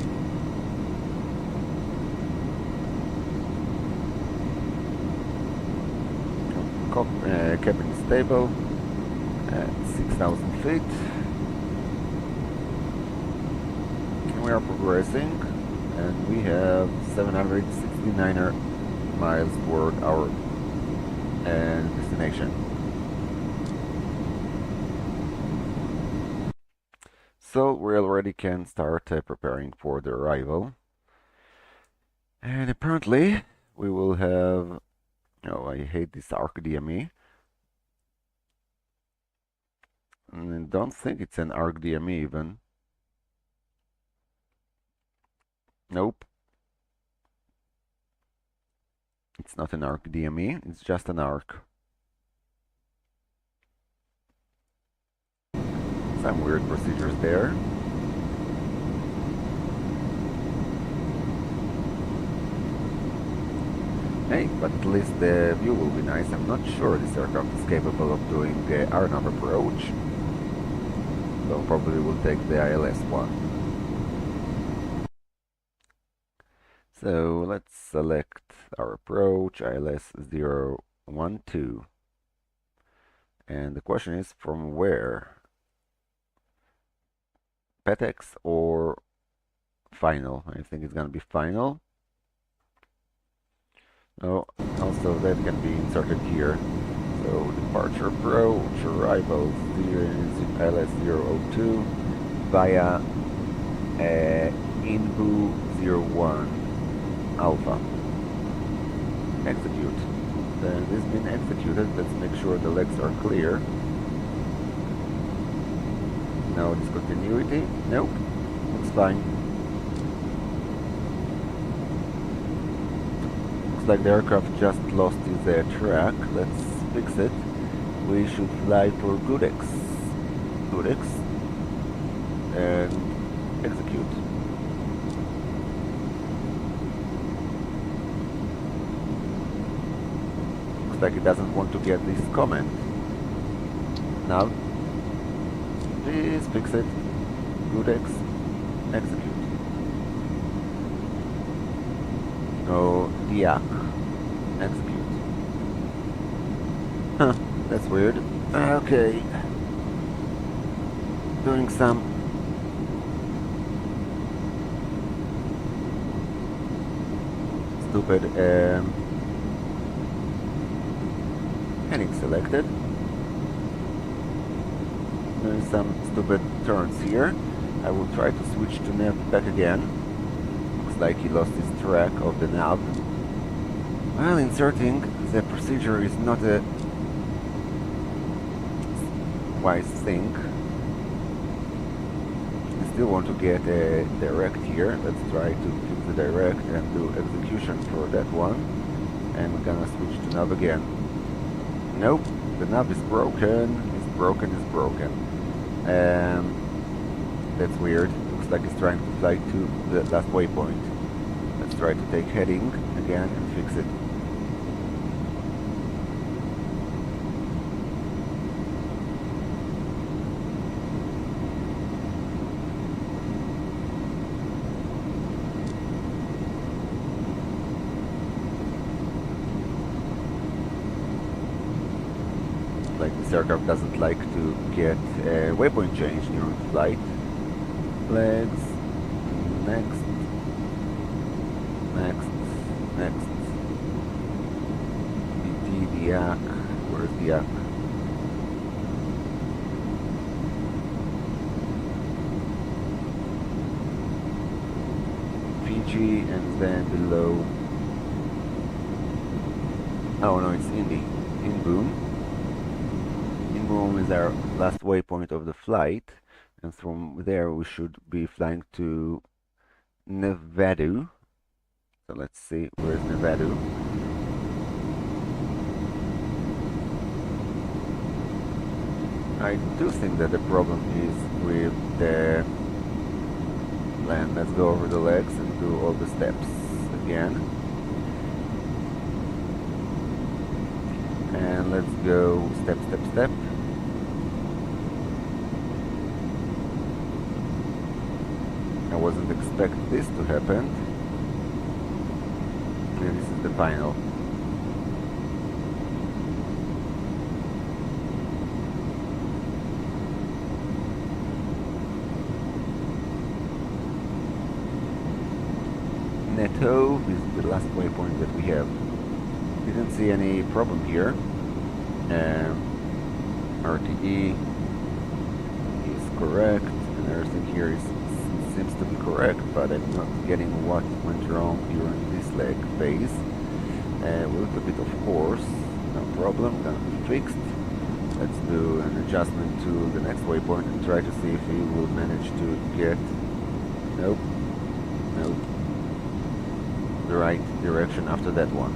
Cabin stable at 6,000 feet. We are progressing, and we have 769 miles toward our destination. So we already can start preparing for the arrival. And apparently we will have... Oh, I hate this arc DME. And I don't think it's an arc DME even. Nope. It's not an arc DME, it's just an arc. Some weird procedures there. Hey, but at least the view will be nice. I'm not sure this aircraft is capable of doing the R-nav approach. So probably we'll take the ILS one. So let's select our approach, ILS 012. And the question is from where? PETEX or final? I think it's gonna be final. Oh, also that can be inserted here. So departure approach, arrival ILS 002 via INBU 01 Alpha. Execute. Then this has been executed. Let's make sure the legs are clear. No discontinuity. Nope. Looks fine. Looks like the aircraft just lost its track. Let's fix it. We should fly for Gudex. And execute. Looks like it doesn't want to get this comment. Now, please fix it. Gudex, execute. No, Diak, execute. Huh, that's weird. Okay. Doing some stupid heading selected. Doing some stupid turns here. I will try to switch to nav back again. Looks like he lost his track of the nav. Well, inserting the procedure is not a wise thing. I still want to get a direct here. Let's try to fix the direct and do execution for that one. And we're gonna switch to nav again. Nope, the nav is broken. It's broken. That's weird. Looks like it's trying to fly to the last waypoint. Let's try to take heading again and fix it. like this aircraft doesn't like to get a waypoint change during flight. Flags. Next. Next. Next. PT, the yak. Where's the yak? PG and then below. Oh no, it's Indy. In boom. In boom is our last waypoint of the flight, and from there we should be flying to Nevada. So let's see, where's Nevada? I do think that the problem is with the land. Let's go over the legs and do all the steps again. And let's go step, step, step. I wasn't expecting this to happen. Okay, this is the final. Neto is the last waypoint that we have. Didn't see any problem here. RTE is correct, and everything here seems to be correct, but I'm not getting what went wrong during this leg phase. A little bit of course, no problem, gonna be fixed. Let's do an adjustment to the next waypoint and try to see if we will manage to get, nope, the right direction after that one.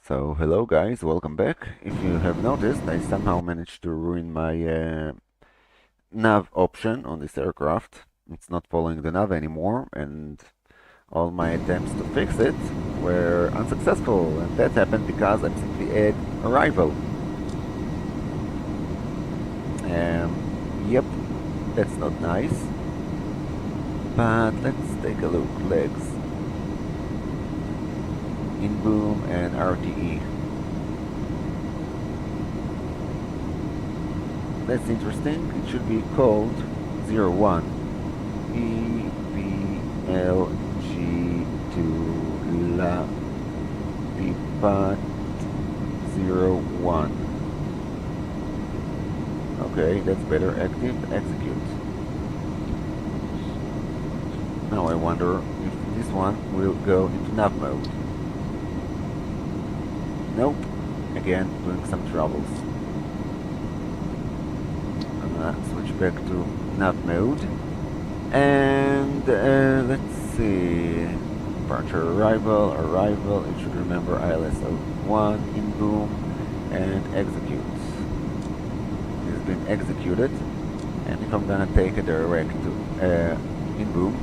So hello guys, welcome back. If you have noticed, I somehow managed to ruin my nav option on this aircraft. It's not following the nav anymore, and all my attempts to fix it were unsuccessful, and that happened because I'm simply at arrival. Yep, that's not nice. But let's take a look. Legs, in boom and RTE. That's interesting. It should be called 01 EBLG-LPPT 01. Okay, that's better. Active, execute. Now I wonder if this one will go into nav mode. Nope. Again, doing some troubles. I'm gonna switch back to nav mode. And let's see. Departure, arrival. It should remember ILS 01, in boom, and execute. It has been executed. And if I'm gonna take a direct to in boom,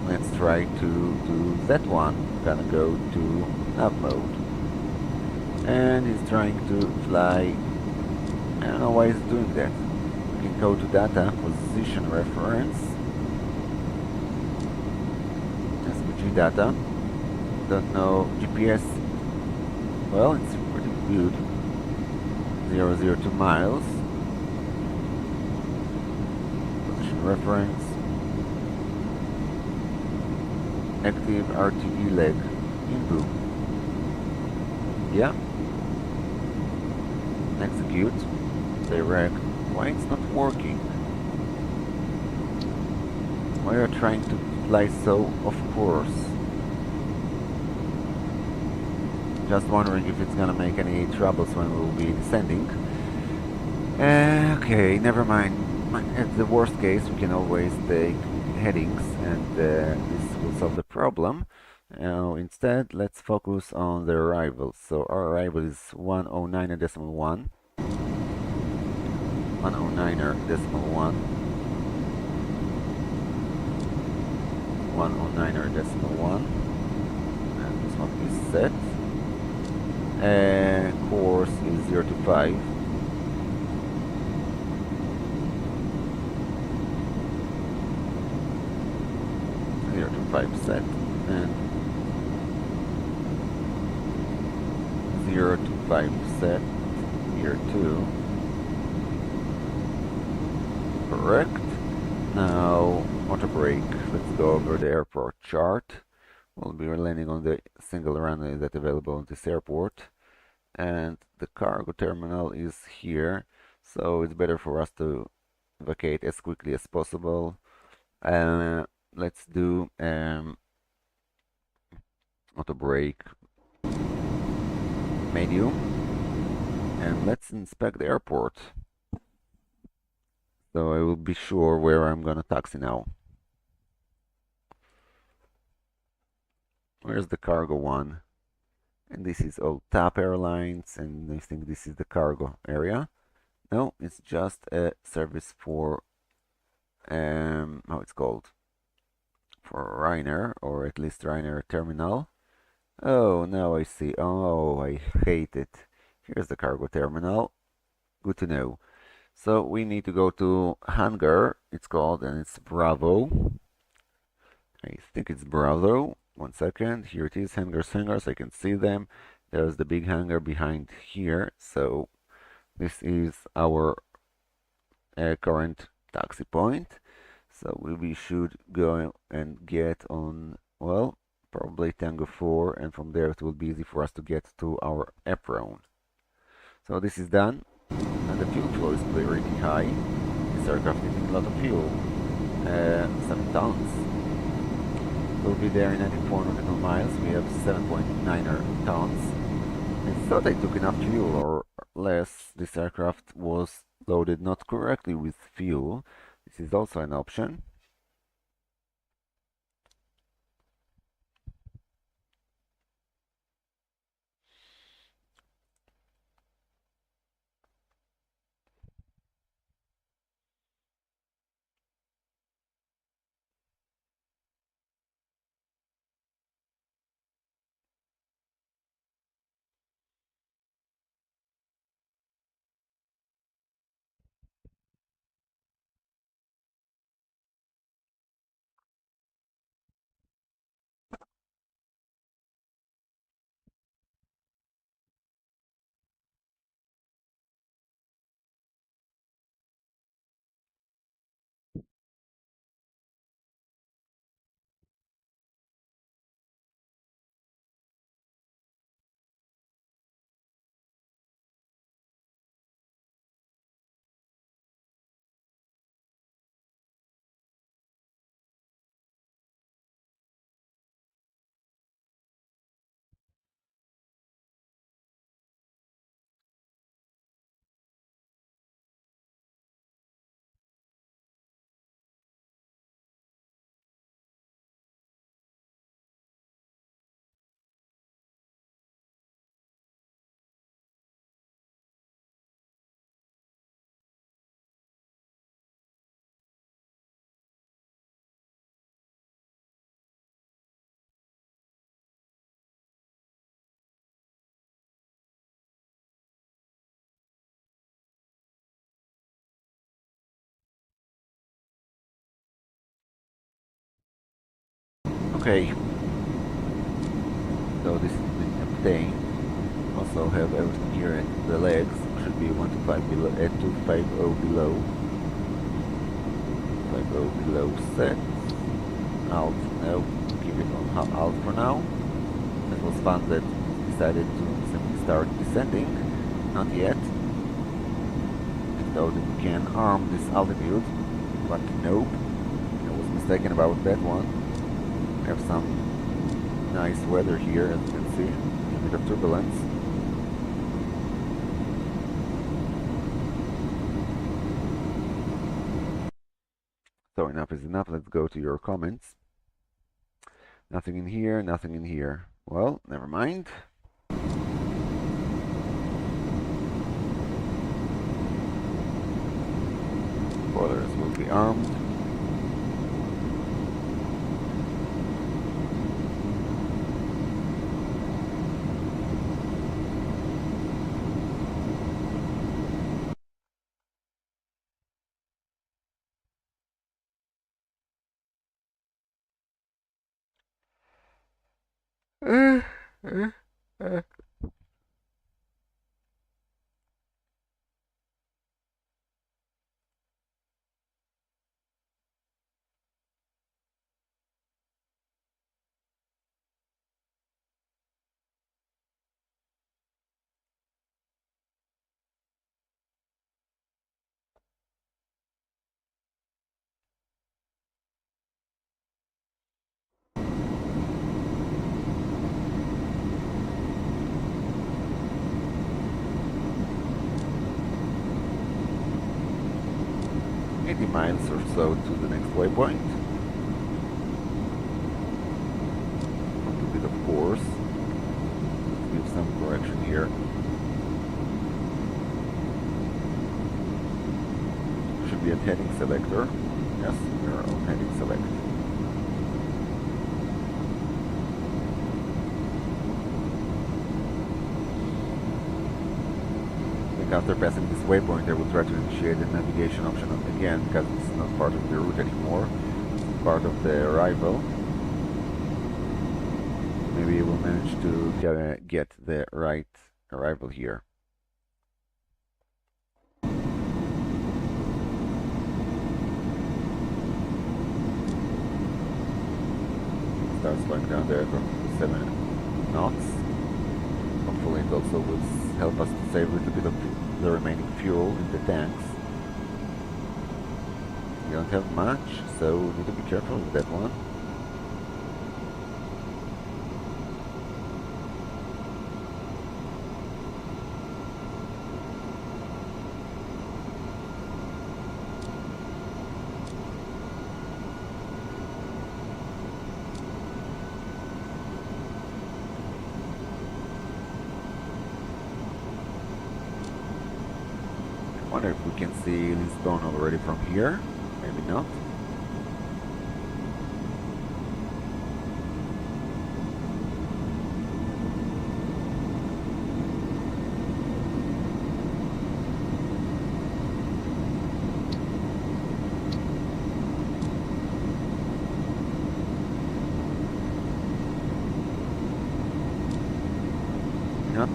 let's try to do that one. Gonna go to nav mode. And he's trying to fly. I don't know why he's doing that. We can go to data, position reference, SPG data. Don't know GPS. Well, it's pretty good. 002 miles. Position reference. Active RTE leg. In boom. Yeah. Execute. Direct. Why it's not working? Why are you trying to fly so off course? Just wondering if it's gonna make any troubles when we will be descending. Okay, never mind. At the worst case, we can always take headings, and this will solve the problem. Instead, let's focus on the arrival. So our arrival is 109.1. 109.1. 109.1. And this one is set. Course is 0 to 5. Set, and 0 to 5 set, here 2. Correct. Now, auto brake. Let's go over the airport chart. We'll be landing on the single runway that's available on this airport. And the cargo terminal is here, so it's better for us to vacate as quickly as possible. Let's do auto brake medium, and let's inspect the airport, so I will be sure where I'm gonna taxi now. Where's the cargo one? And this is all TAP Airlines, and I think this is the cargo area. No, it's just a service for how it's called, for Ryanair, or at least Ryanair terminal. Oh, now I see. Oh, I hate it. Here's the cargo terminal. Good to know. So we need to go to hangar, it's called, and it's Bravo. I think it's Bravo. 1 second. Here it is, hangars. I can see them. There's the big hangar behind here. So this is our current taxi point. So we should go and get on, well, probably Tango 4, and from there it will be easy for us to get to our apron. So this is done, and the fuel flow is pretty high. This aircraft needs a lot of fuel, 7 tons. We'll be there in 94 nautical miles. We have 7.9 tons. I thought I took enough fuel, or less. This aircraft was loaded not correctly with fuel. This is also an option. Okay, so this is being obtained. Also have everything here in the legs. Should be 125 below, 250 below. 50 below set. Alt, no, keep it on alt for now. It was fun that decided to simply start descending. Not yet. I thought that we can arm this altitude, but nope. I was mistaken about that one. We have some nice weather here, as you can see. A bit of turbulence. So enough is enough. Let's go to your comments. Nothing in here, nothing in here. Well, never mind. Spoilers will be armed. Uh, uh, uh. Miles or so to the next waypoint. Not a bit of course. Let's give some correction here. Should be at heading selector. Yes, we are on heading select. After passing this waypoint, I will try to initiate the navigation option again, because it's not part of the route anymore. It's part of the arrival. Maybe we'll manage to get the right arrival here. Start slowing down there from 7 knots. Hopefully it also will help us to save a little bit of the remaining fuel in the tanks. We don't have much, so we need to be careful with that one. I wonder if we can see Lisbon already from here. Maybe not.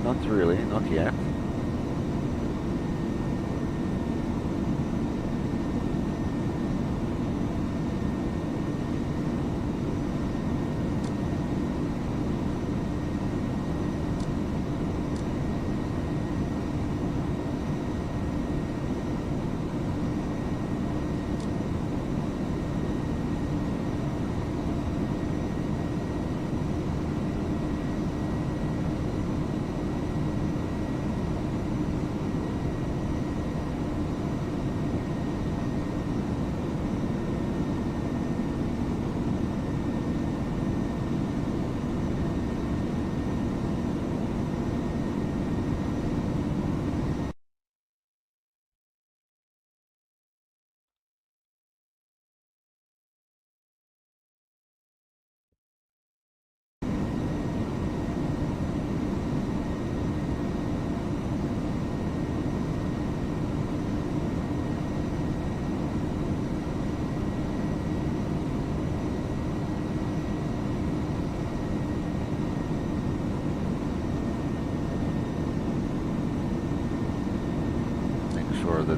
Not really, not yet.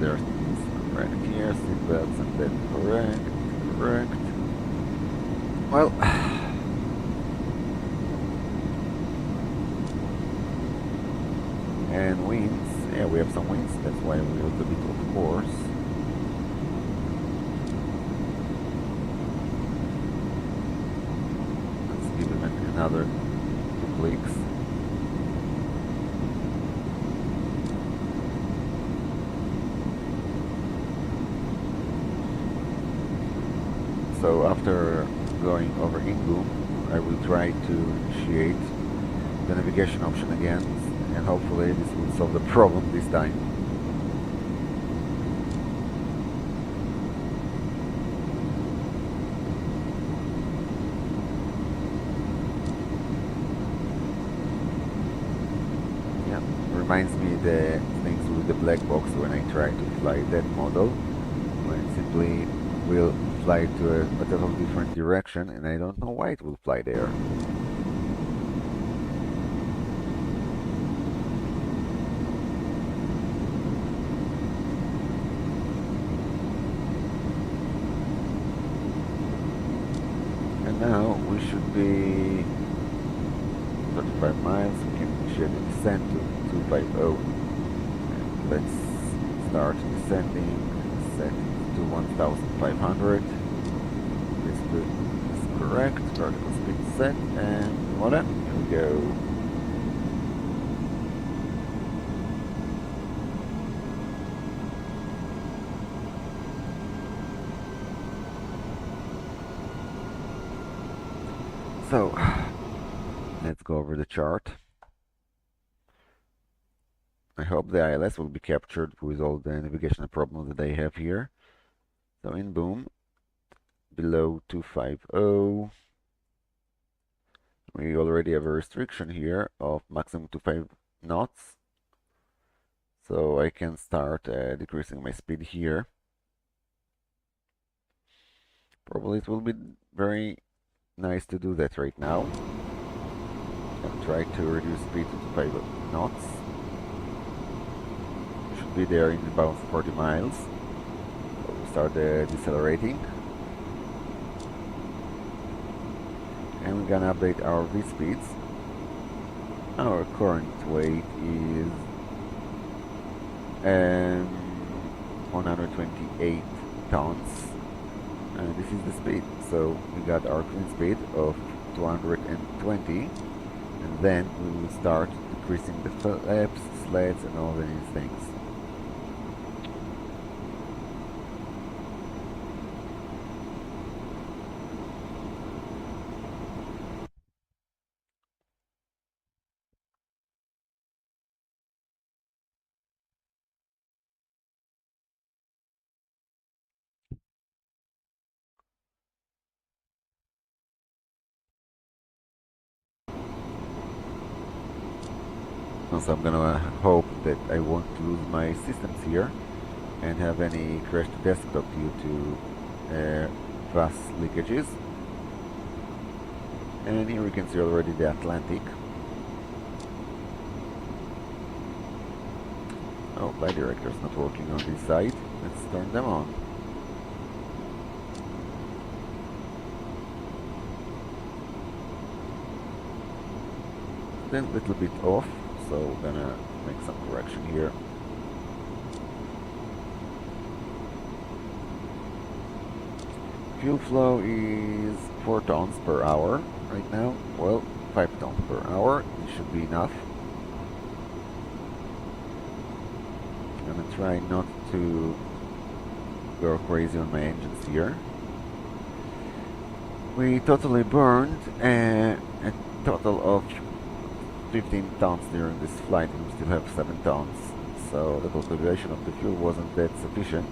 there's correct here, seatbelts, and then correct. Well, and winds, yeah, we have some winds, that's why we're a little bit off course. Let's give him another 2 clicks. So after going over in-boom, I will try to initiate the navigation option again, and hopefully this will solve the problem this time. Yeah, reminds me the things with the black box when I try to fly that model, when it simply will fly to a total different direction, and I don't know why it will fly there. And now we should be 35 miles. We can initiate the descent to 250. And let's start descending. Set to 1500. This is correct. Vertical speed set, and voila, here we go. So, let's go over the chart. I hope the ILS will be captured with all the navigational problems that I have here. So in boom, below 250, we already have a restriction here of maximum to 5 knots. So I can start decreasing my speed here. Probably it will be very nice to do that right now. I'll try to reduce speed to 5 knots. Should be there in about 40 miles. So we start decelerating. And we're gonna update our V-speeds. Our current weight is 128 tons. And this is the speed. So we got our clean speed of 220. And then we will start decreasing the flaps, sleds, and all these things. So I'm gonna hope that I won't lose my systems here and have any crash to desktop due to fast leakages. And here we can see already the Atlantic. Oh, flight director's not working on this side. Let's turn them on. Then a little bit off, so we're gonna make some correction here. Fuel flow is 4 tons per hour right now. Well, 5 tons per hour. It should be enough. I'm gonna try not to go crazy on my engines here. We totally burned a total of 15 tons during this flight. We still have 7 tons. So the calculation of the fuel wasn't that sufficient.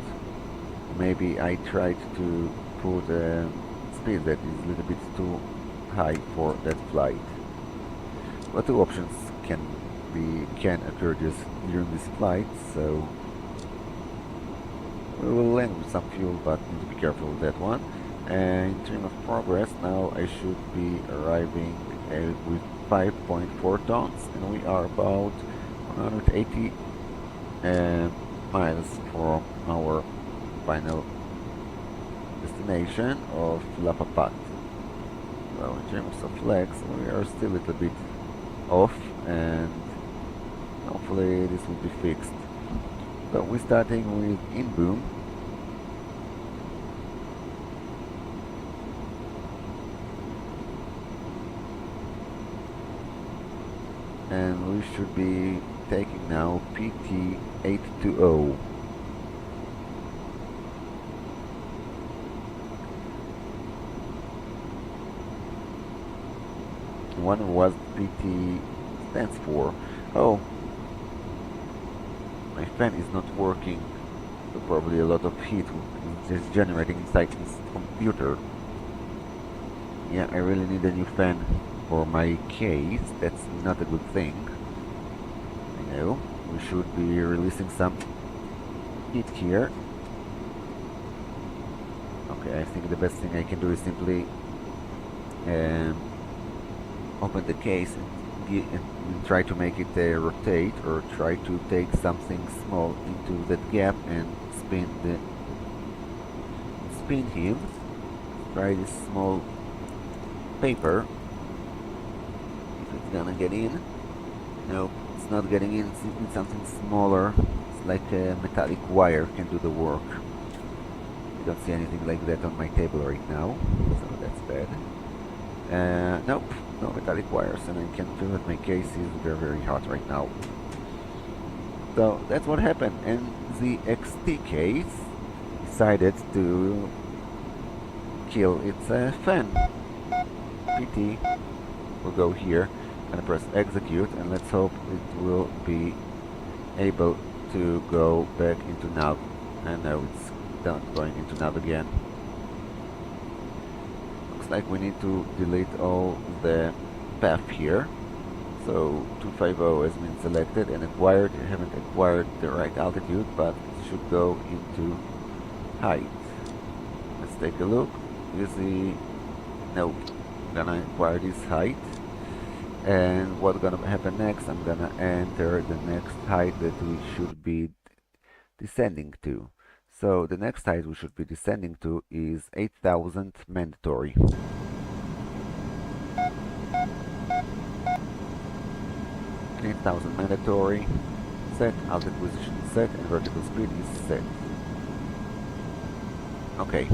Maybe I tried to put a speed that is a little bit too high for that flight. But 2 options can occur just during this flight, so we will land with some fuel, but need to be careful with that one. And in terms of progress, now I should be arriving with 5.4 tons, and we are about 180 miles from our final destination of Lapapat. So in terms of legs, we are still a little bit off, and hopefully this will be fixed. So we're starting with in-boom. And we should be taking now PT820. Wonder what PT stands for. Oh, my fan is not working, so probably a lot of heat is generating inside this computer. Yeah, I really need a new fan for my case. That's not a good thing. I know. We should be releasing some heat here. Okay, I think the best thing I can do is simply open the case and try to make it rotate, or try to take something small into that gap and spin him. Try this small paper, if it's gonna get in. No, it's not getting in. It's need something smaller. It's like a metallic wire can do the work. I don't see anything like that on my table right now, so that's bad. Nope, no metallic wires, and I can feel that my case is very hot right now. So that's what happened, and the XT case decided to kill its fan. PT will go here and press execute, and let's hope it will be able to go back into nav. And now it's not going into nav again. Looks like we need to delete all the path here. So 250 has been selected and acquired. I haven't acquired the right altitude, but it should go into height. Let's take a look. You see, nope. I'm gonna acquire this height, and what's gonna happen next? I'm gonna enter the next height that we should be descending to. So the next height we should be descending to is 8,000 mandatory. 8,000 mandatory. Set, altitude position set, and vertical speed is set. Okay.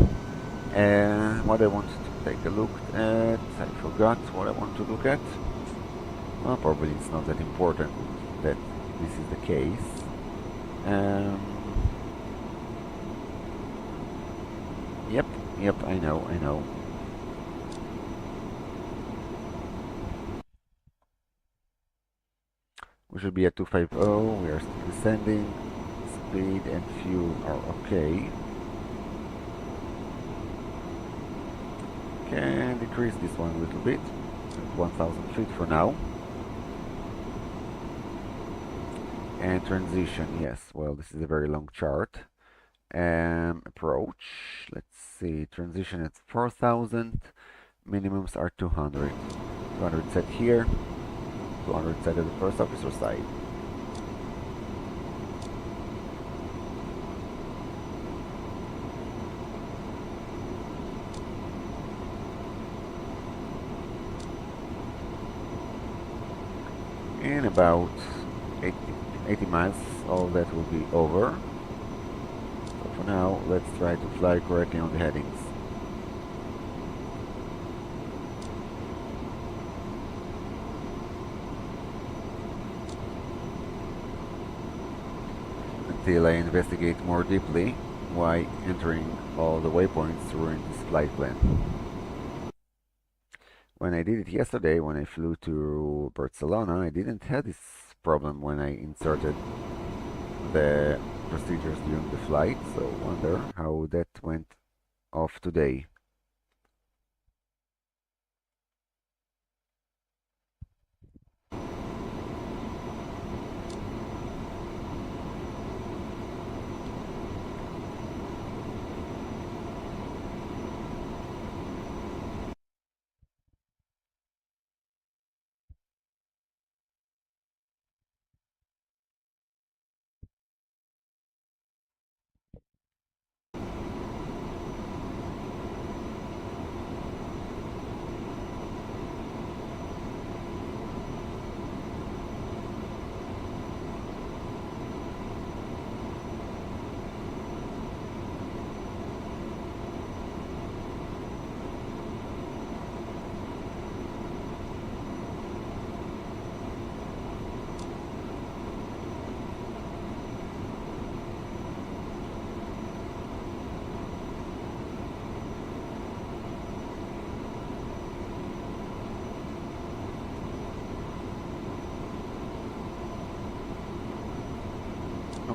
And what I want to take a look at, I forgot what I want to look at. Well, probably it's not that important that this is the case. Yep, I know. We should be at 250, we are still descending. Speed and fuel are okay. Can decrease this one a little bit, 1,000 feet for now. And transition, yes, well, this is a very long chart. Approach, let's see, transition at 4,000, minimums are 200. 200 set here, 200 set at the first officer side. In about 80 miles, all that will be over. So for now, let's try to fly correctly on the headings. Until I investigate more deeply why entering all the waypoints ruined this flight plan. When I did it yesterday, when I flew to Barcelona, I didn't have this problem when I inserted the procedures during the flight, so wonder how that went off today.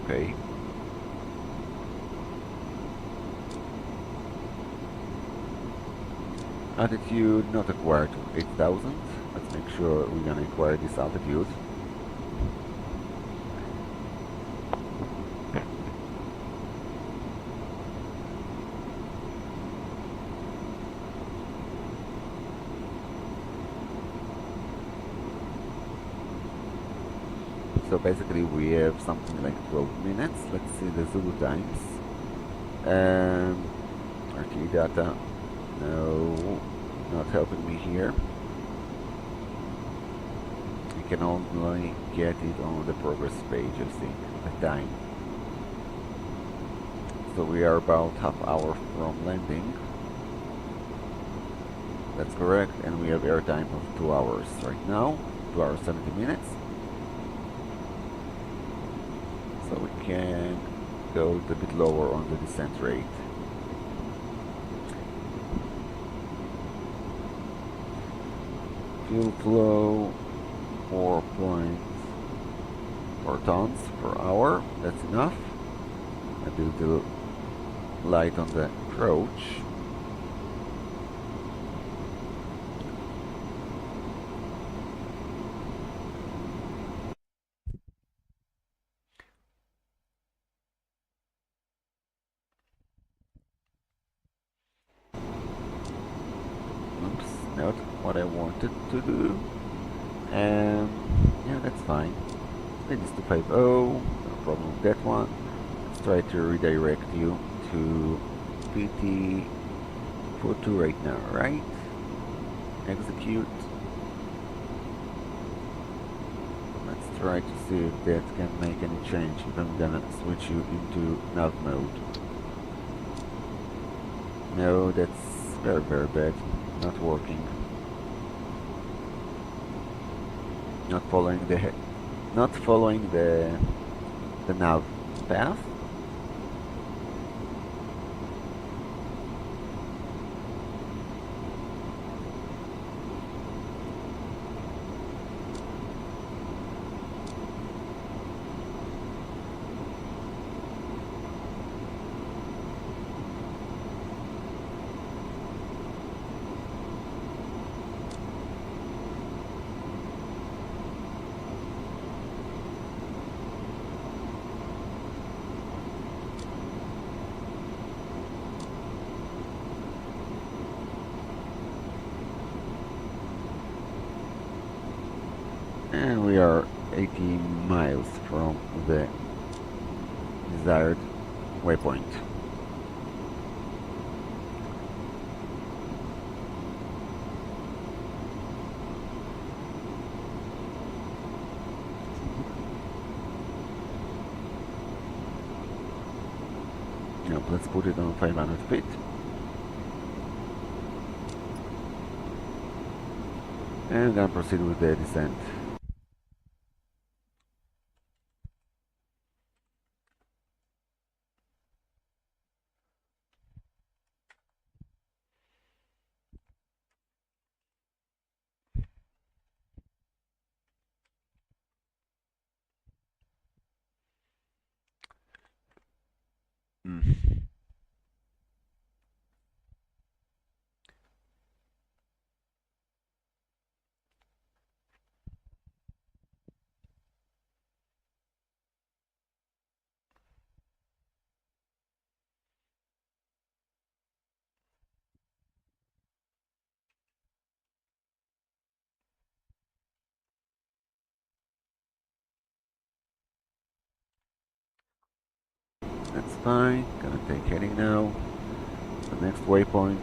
Okay. Altitude not acquired to 8,000. Let's make sure we're gonna acquire this altitude. So basically we have something like 12 minutes. Let's see the Zulu times. RT data. No, not helping me here. You can only get it on the progress page, I think, the time. So we are about half hour from landing. That's correct, and we have airtime of 2 hours right now, 2 hours 70 minutes. So we can go a bit lower on the descent rate. Fuel flow 4.4 tons per hour, that's enough. Maybe a little light on the approach. Oops, not what I wanted to do. Yeah, that's fine. It is 250, no problem with that one. Let's try to redirect you to PT3DV3 right now, right? Execute. Let's try to see if that can make any change if I'm gonna switch you into nav mode. No, that's very, very bad. Not working. Not following the nav path. And we are 80 miles from the desired waypoint. Now let's put it on 500 feet. And I'm gonna proceed with the descent. Mm. That's fine. Gonna take heading now. The next waypoint.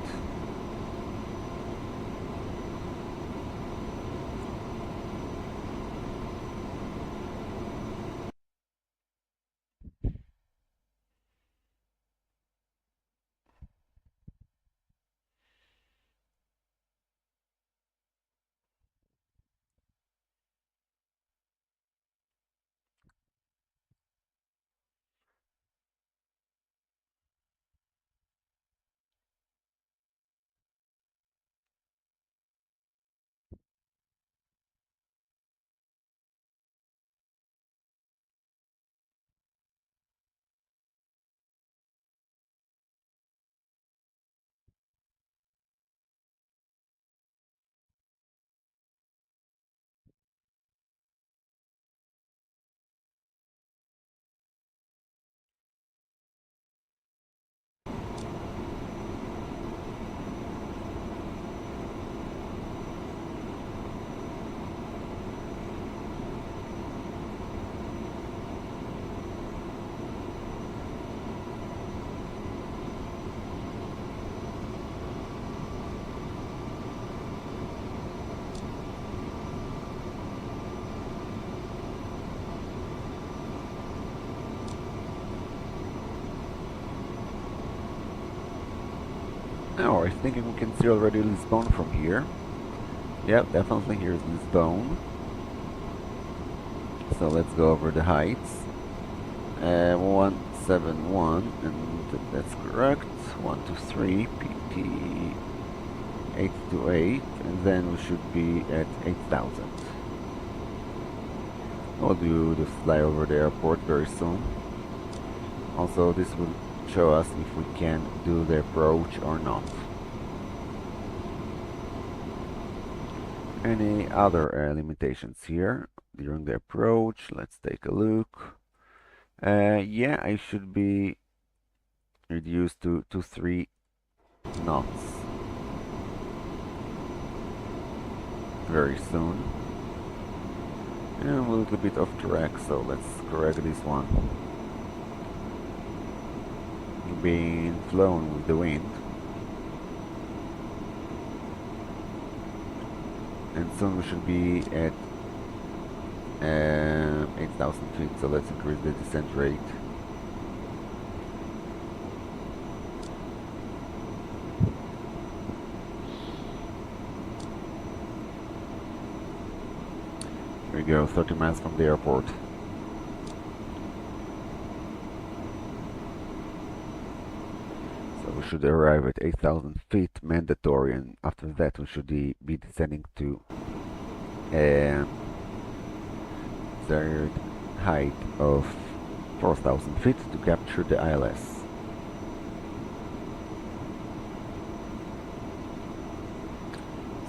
Oh, I think we can see already Lisbon from here. Yep, definitely here's Lisbon. So let's go over the heights. 171, and that's correct. 123, PT 828, and then we should be at 8,000. We'll do the flyover the airport very soon. Also, this will show us if we can do the approach or not. Any other limitations here during the approach? Let's take a look. Yeah, I should be reduced to 3 knots very soon. And a little bit off track, so let's correct this one. Being flown with the wind. And soon we should be at 8,000 feet, so let's increase the descent rate. Here we go, 30 miles from the airport. So we should arrive at 8,000 feet mandatory, and after that we should be descending to desired height of 4,000 feet to capture the ILS.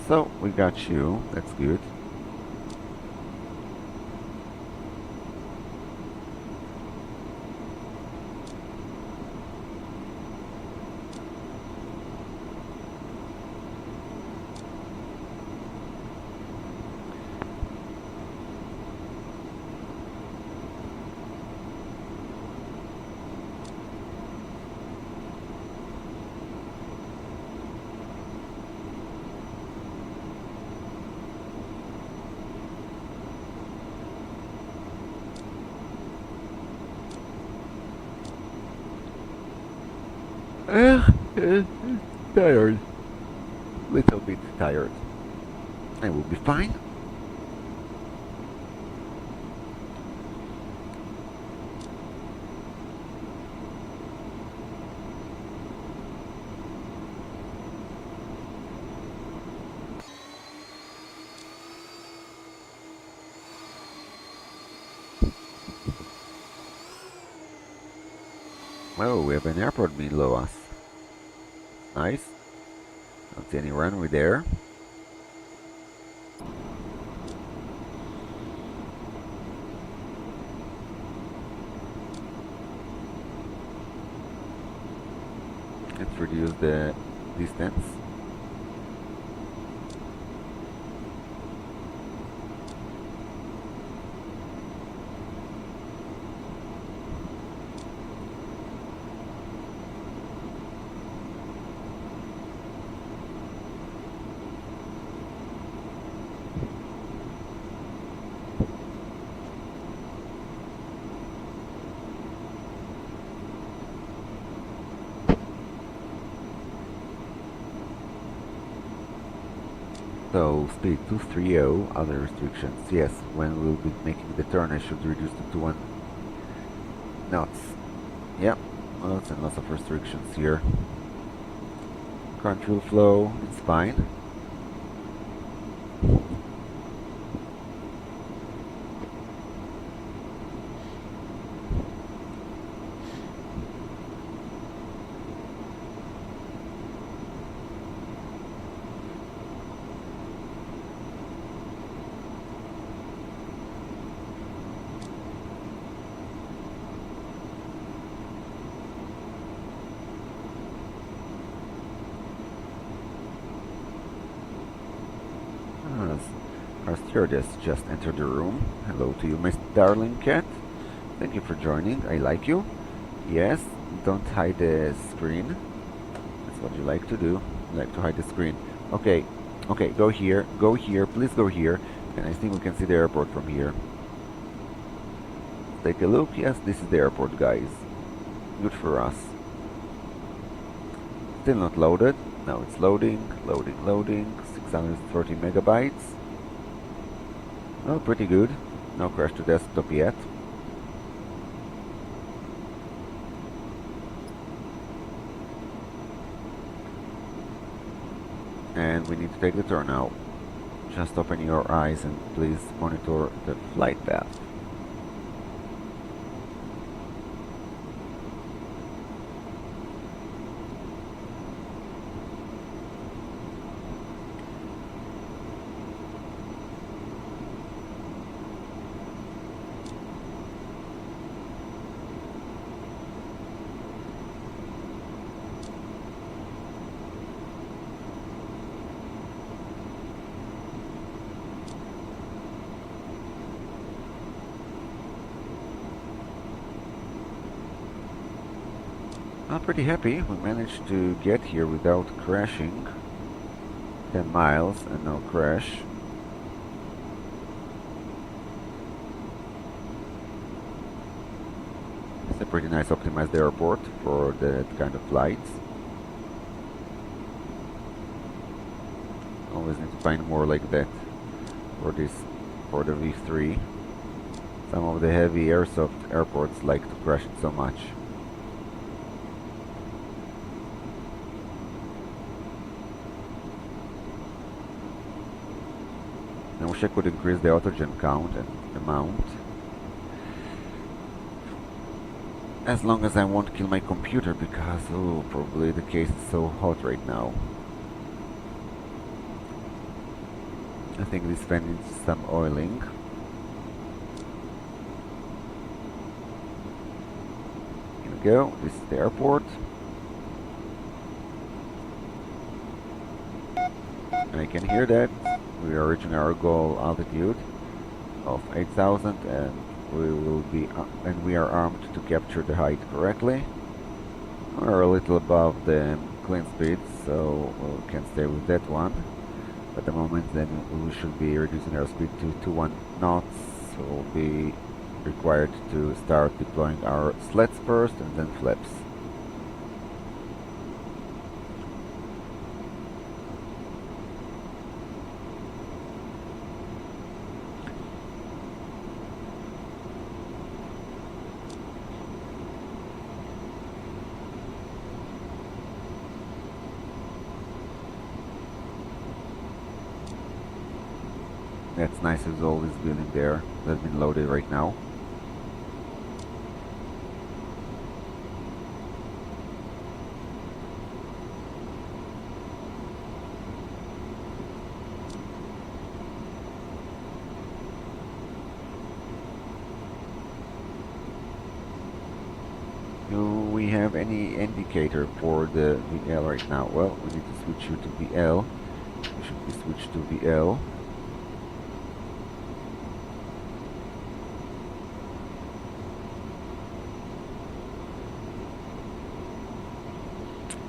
So we got you, that's good. Tired. Little bit tired. I will be fine. Oh, we have an airport below us. Nice. Don't see any runway there. Let's reduce the distance. So speed 230, other restrictions. Yes, when we'll be making the turn I should reduce to 21 knots. Yep, lots and lots of restrictions here. Current fuel flow, it's fine. Our stewardess just entered the room. Hello to you, Miss Darling Cat. Thank you for joining. I like you. Yes, don't hide the screen. That's what you like to do. You like to hide the screen. Okay, okay, go here, please go here. And I think we can see the airport from here. Take a look. Yes, this is the airport, guys. Good for us. Still not loaded. Now it's loading, loading. 630 megabytes. Oh, pretty good. No crash to desktop yet. And we need to take the turn now. Just open your eyes and please monitor the flight path. I'm pretty happy we managed to get here without crashing. 10 miles and no crash. It's a pretty nice optimized airport for that kind of flights. Always need to find more like that for the V3. Some of the heavy airsoft airports like to crash it so much. I wish I could increase the autogen count and amount. As long as I won't kill my computer because, oh, probably the case is so hot right now. I think this fan needs some oiling. Here we go, this is the airport. And I can hear that. We are reaching our goal altitude of 8,000 and we are armed to capture the height correctly. We're a little above the clean speed, so we can stay with that one. At the moment then we should be reducing our speed to 21 knots, so we'll be required to start deploying our sleds first and then flaps. That's nice with all this building there that's been loaded right now. Do we have any indicator for the VL right now? Well, we need to switch you to VL. We should be switched to VL.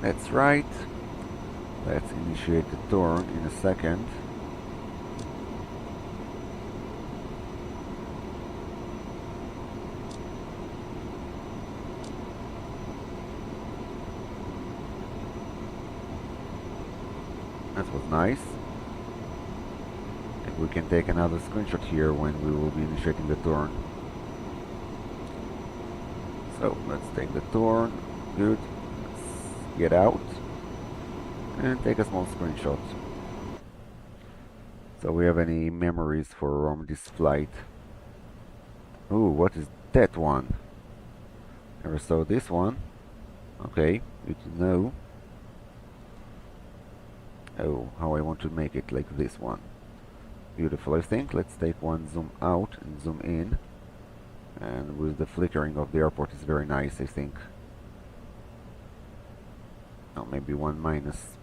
That's right. Let's initiate the turn in a second. That was nice. And we can take another screenshot here when we will be initiating the turn. So let's take the turn. Good. Get out and take a small screenshot. So we have any memories for this flight? Ooh, what is that one? Never saw this one. Okay, good to know. Oh, how I want to make it like this one. Beautiful, I think. Let's take one zoom out and zoom in. And with the flickering of the airport is very nice, I think. Oh, maybe one minus.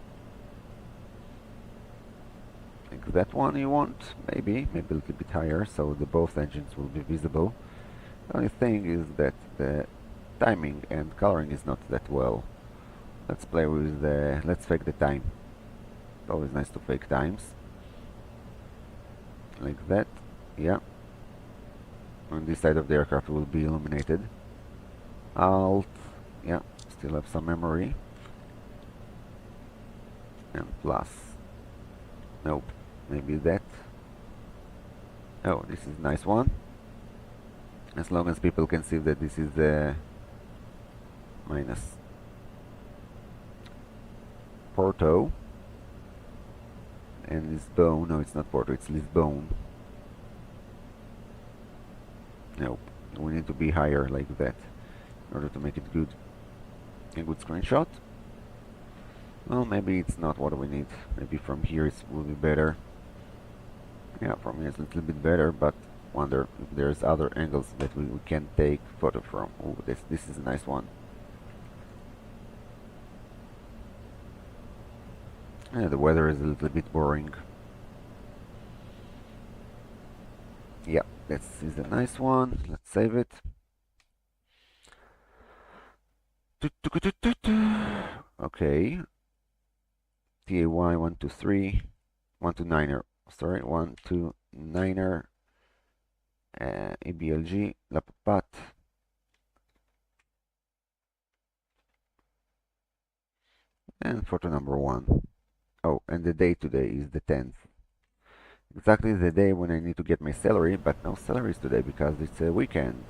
Like that one you want? Maybe a little bit higher, so the both engines will be visible. The only thing is that the timing and coloring is not that well. Let's play with the... let's fake the time. It's always nice to fake times. Like that, yeah. On this side of the aircraft will be illuminated. Alt, yeah, still have some memory. and plus. Nope, maybe that. Oh, this is a nice one. As long as people can see that this is the minus. Porto and Lisbon. No, it's not Porto, it's Lisbon. Nope, we need to be higher like that in order to make it good. A good screenshot. Well, maybe it's not what we need. Maybe from here it will be better. Yeah, from here it's a little bit better, but wonder if there's other angles that we can take photo from. Oh, this is a nice one. Yeah, the weather is a little bit boring. Yeah, this is a nice one. Let's save it. Okay. TAY123, 129er. Sorry, 129er. EBLG-LPPT. And photo number 1. Oh, and the day today is the 10th. Exactly the day when I need to get my salary, but no salaries today because it's a weekend.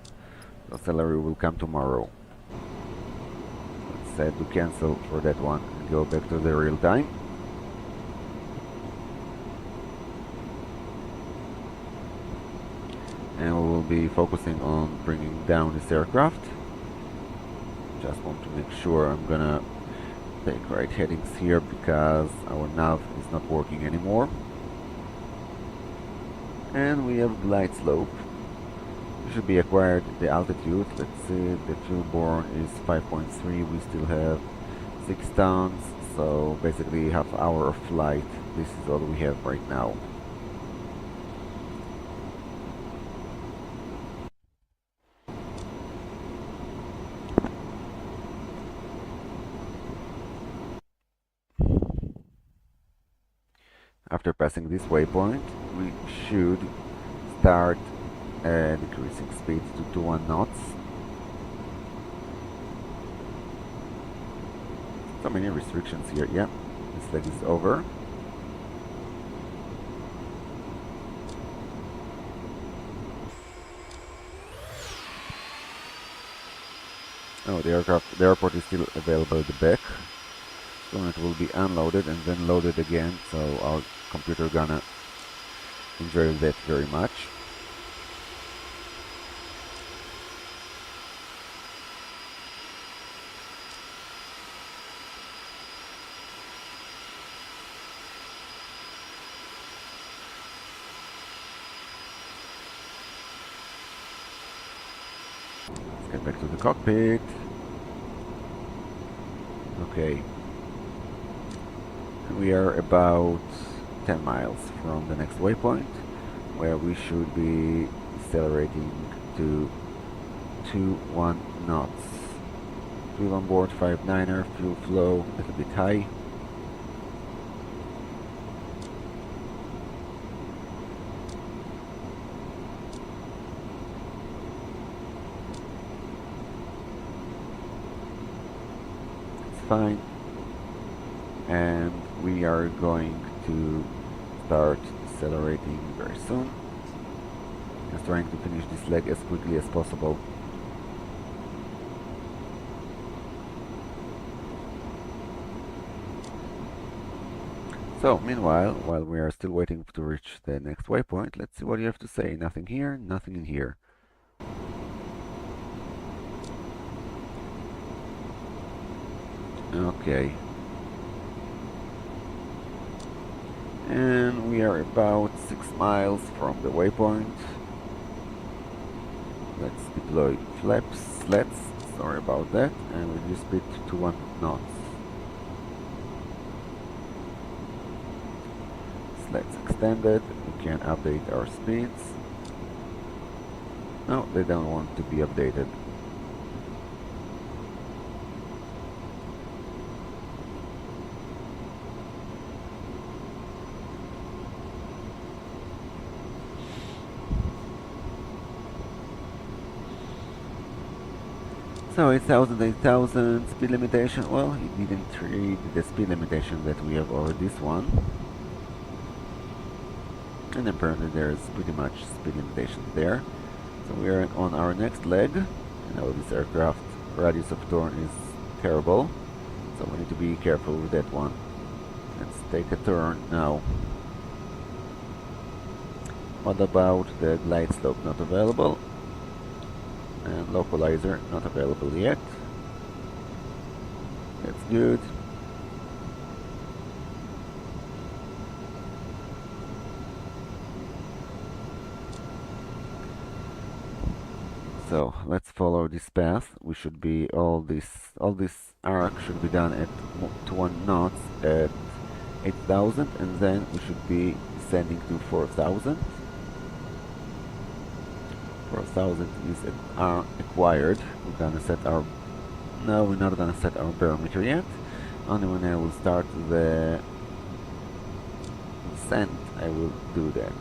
So salary will come tomorrow. Let's set to cancel for that one and go back to the real time. And we will be focusing on bringing down this aircraft. Just want to make sure I'm gonna take right headings here because our nav is not working anymore. And we have glide slope. We should be acquired the altitude. Let's see, the fuel burn is 5.3. We still have 6 tons, so basically half hour of flight. This is all we have right now. After passing this waypoint, we should start decreasing speed to 21 knots. So many restrictions here. Yeah, this leg is over. Oh, the airport is still available at the back. Soon it will be unloaded and then loaded again, so our computer gonna enjoy that very much. Let's get back to the cockpit. Okay. We are about 10 miles from the next waypoint, where we should be decelerating to 21 knots. Fuel on board 5.9er, fuel flow a little bit high. It's fine. And we are going to start decelerating very soon. Just trying to finish this leg as quickly as possible. So, meanwhile, while we are still waiting to reach the next waypoint, let's see what you have to say. Nothing here, nothing in here. Okay. And we are about 6 miles from the waypoint. Let's deploy slats, sorry about that, and reduce speed to 1 knots. Slats extended, we can update our speeds. No, they don't want to be updated. So 8,000, 8,000 speed limitation. Well, it didn't read the speed limitation that we have over this one. And apparently there's pretty much speed limitations there. So we are on our next leg. You know, this aircraft radius of turn is terrible, so we need to be careful with that one. Let's take a turn now. What about the glide slope? Not available. And localizer not available yet. That's good. So let's follow this path. We should be all this arc should be done at 1 knots at 8,000, and then we should be descending to 4,000. 4,000 is acquired. We're gonna set our... No, we're not gonna set our barometer yet. Only when I will start the descent I will do that.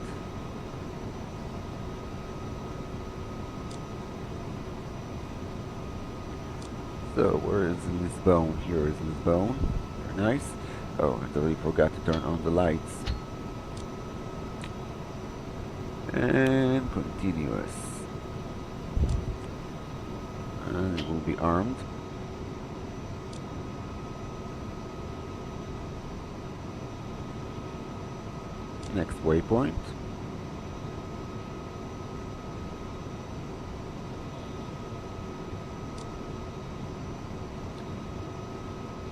So where is Lisbon? Here is Lisbon. Very nice. Oh, I totally forgot to turn on the lights. And continuous. And it will be armed. Next waypoint.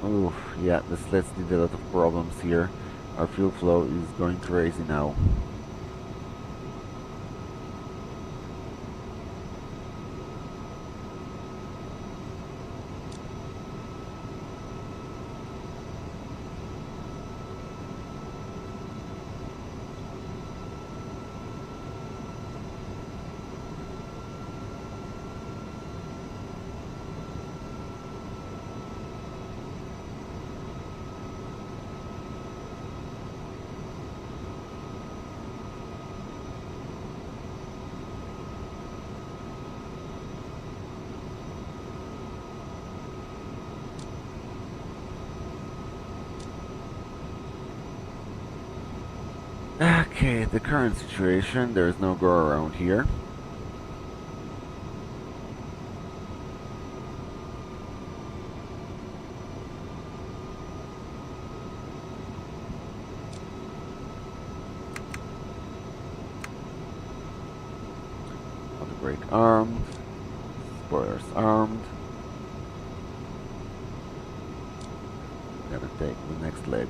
Oof, yeah, the sleds did a lot of problems here. Our fuel flow is going crazy now. Okay, the current situation, there is no go around here. Auto brake armed, spoilers armed. Gonna take the next leg.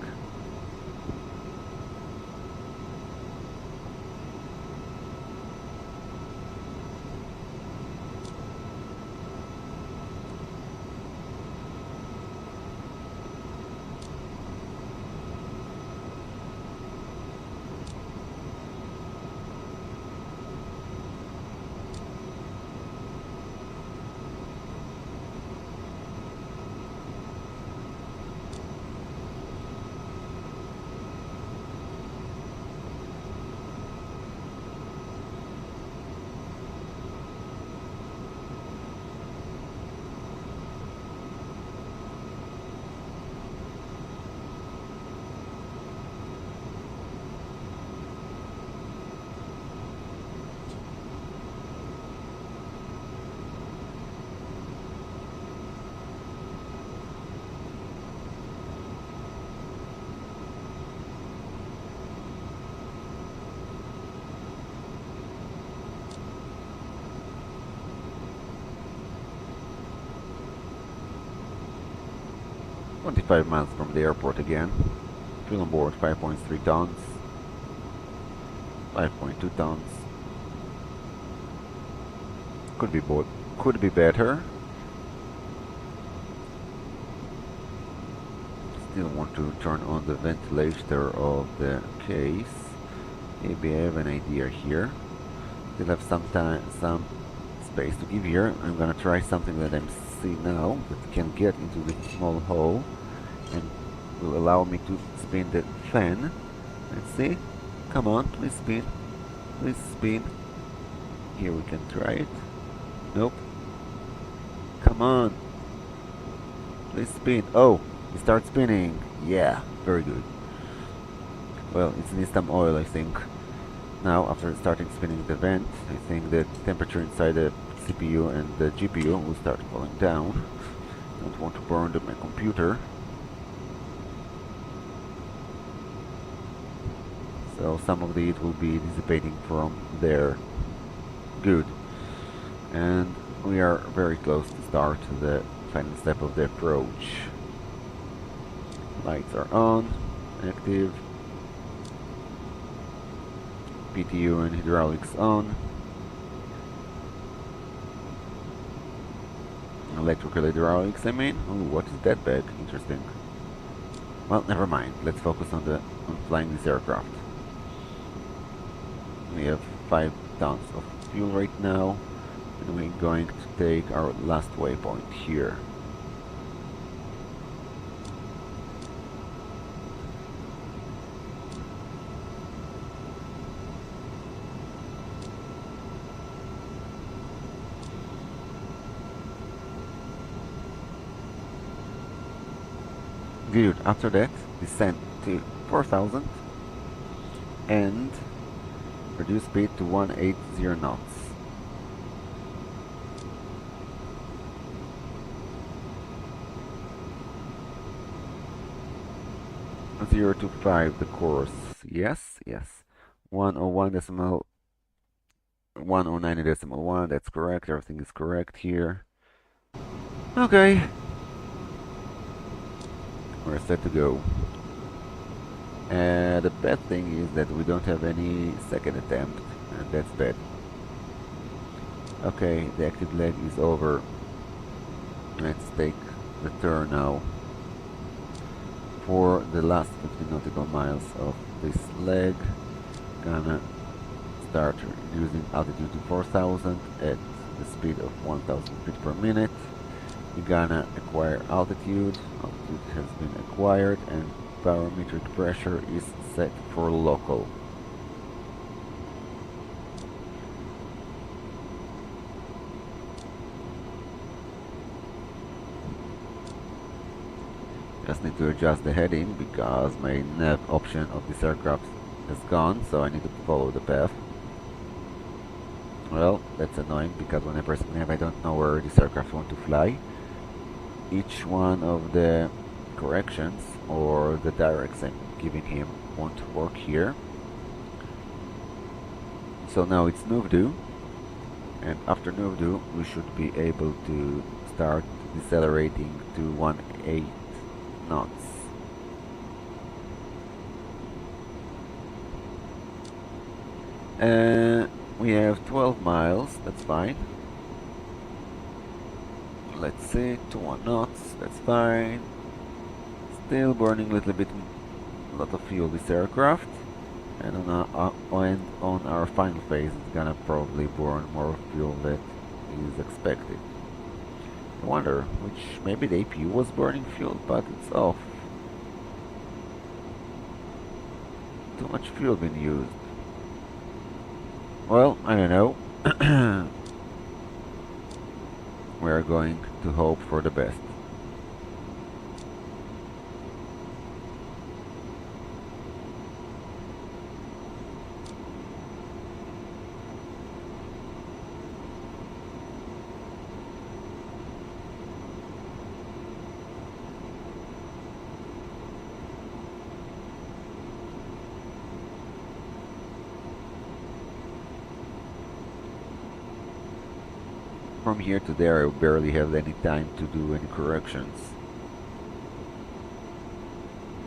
"25 miles from the airport again. Fuel on board 5.3 tons. 5.2 tons. Could be better. Still want to turn on the ventilator of the case. Maybe I have an idea here. Still have some space to give here. I'm gonna try something that I'm seeing now that can get into the small hole and will allow me to spin the fan. Let's see. Come on, please spin. Please spin. Here we can try it. Nope. Come on. Please spin. Oh, it starts spinning. Yeah, very good. Well, it needs some oil, I think. Now, after starting spinning the vent, I think the temperature inside the CPU and the GPU will start falling down. Don't want to burn my computer. So some of the heat will be dissipating from there. Good. And we are very close to start the final step of the approach. Lights are on, active. PTU and hydraulics on. Electrical hydraulics, I mean. Ooh, what is that bag? Interesting. Well, never mind. Let's focus on flying this aircraft. We have 5 tons of fuel right now, and we're going to take our last waypoint here. Good. After that, descend to 4,000 and reduce speed to 180 knots. Zero to 5 the course. Yes, yes. 109.1, that's correct. Everything is correct here. Okay. We're set to go. The bad thing is that we don't have any second attempt, and that's bad. Okay, the active leg is over. Let's take the turn now. For the last 50 nautical miles of this leg, gonna start reducing altitude to 4,000 at the speed of 1,000 feet per minute. We're gonna acquire altitude. Altitude has been acquired, and barometric pressure is set for local. Just need to adjust the heading because my nav option of this aircraft is gone, so I need to follow the path. Well, that's annoying because when I press nav I don't know where this aircraft wants to fly. Each one of the corrections or the directs I'm giving him won't work here. So now it's Nuvdu, and after Nuvdu we should be able to start decelerating to 1.8 knots. We have 12 miles, that's fine. Let's see, to 1 knots, that's fine. Still burning a little bit, a lot of fuel this aircraft. And on our final phase it's gonna probably burn more fuel than is expected. I wonder, which maybe the APU was burning fuel, but it's off. Too much fuel being used. Well, I don't know. We are going to hope for the best. From here to there I barely have any time to do any corrections.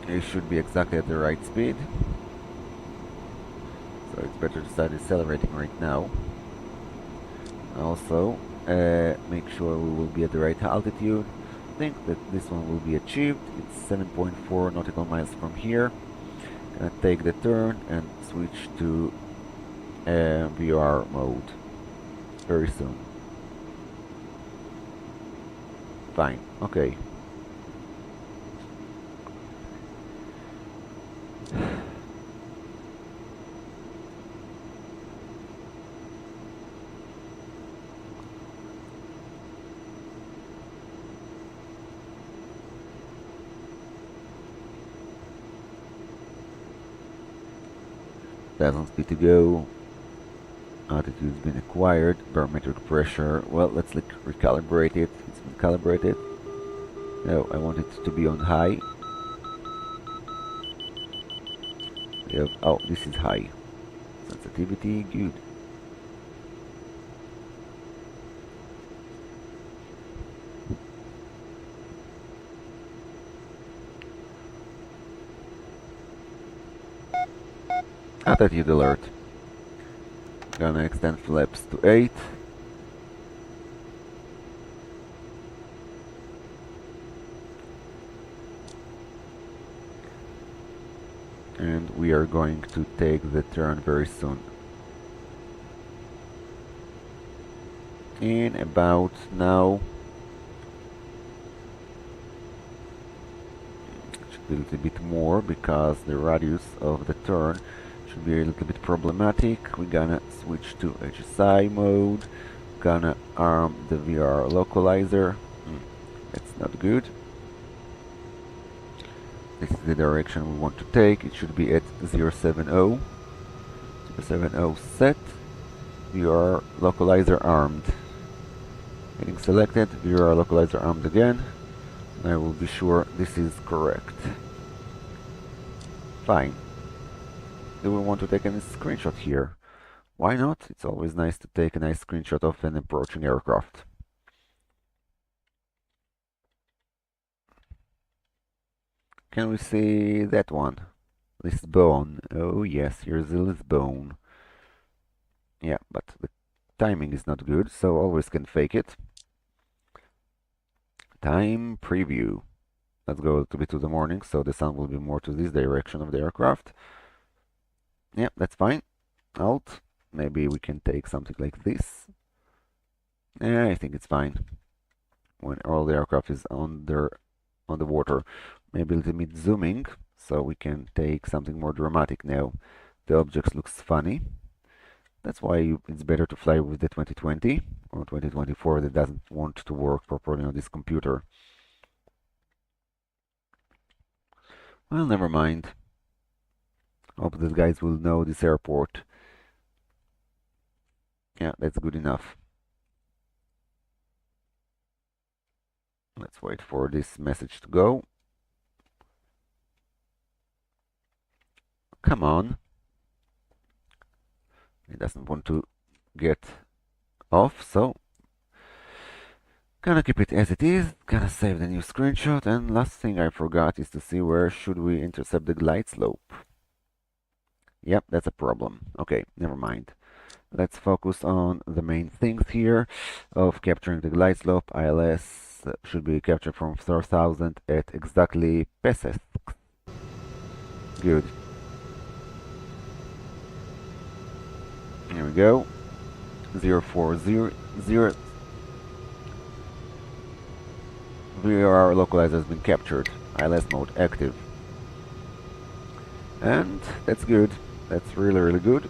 It should be exactly at the right speed. So it's better to start accelerating right now. Also, make sure we will be at the right altitude. I think that this one will be achieved. It's 7.4 nautical miles from here. Gonna take the turn and switch to VR mode very soon. Fine, okay. 1000 speed to go. Altitude's been acquired. Barometric pressure. Well, let's recalibrate it. It's been calibrated. No, I want it to be on high. We have, oh, this is high. Sensitivity, good. Attitude alert. Gonna extend flaps to 8. And we are going to take the turn very soon. In about now, should be a little bit more because the radius of the turn should be a little bit problematic. We're gonna switch to HSI mode. Gonna arm the VR localizer. That's not good. This is the direction we want to take. It should be at 070. 070 set. VR localizer armed. Heading selected. VR localizer armed again. And I will be sure this is correct. Fine. Do we want to take a screenshot here? Why not? It's always nice to take a nice screenshot of an approaching aircraft. Can we see that one? Lisbon. Oh yes, here's the Lisbon. Yeah, but the timing is not good, so always can fake it. Time preview. Let's go a little bit to the morning, so the sun will be more to this direction of the aircraft. Yeah, that's fine. Alt. Maybe we can take something like this. Yeah, I think it's fine. When all the aircraft is on the water. Maybe a little bit zooming, so we can take something more dramatic now. The object looks funny. That's why it's better to fly with the 2020 or 2024 that doesn't want to work properly on this computer. Well, never mind. Hope these guys will know this airport. Yeah, that's good enough. Let's wait for this message to go. Come on. It doesn't want to get off, so gonna keep it as it is. Gonna save the new screenshot. And last thing I forgot is to see where should we intercept the glide slope. Yep, that's a problem. Okay, never mind. Let's focus on the main things here of capturing the glide slope. ILS should be captured from 4000 at exactly Pesach. Good. Here we go. 040. VR localizer has been captured. ILS mode active. And that's good. That's really good.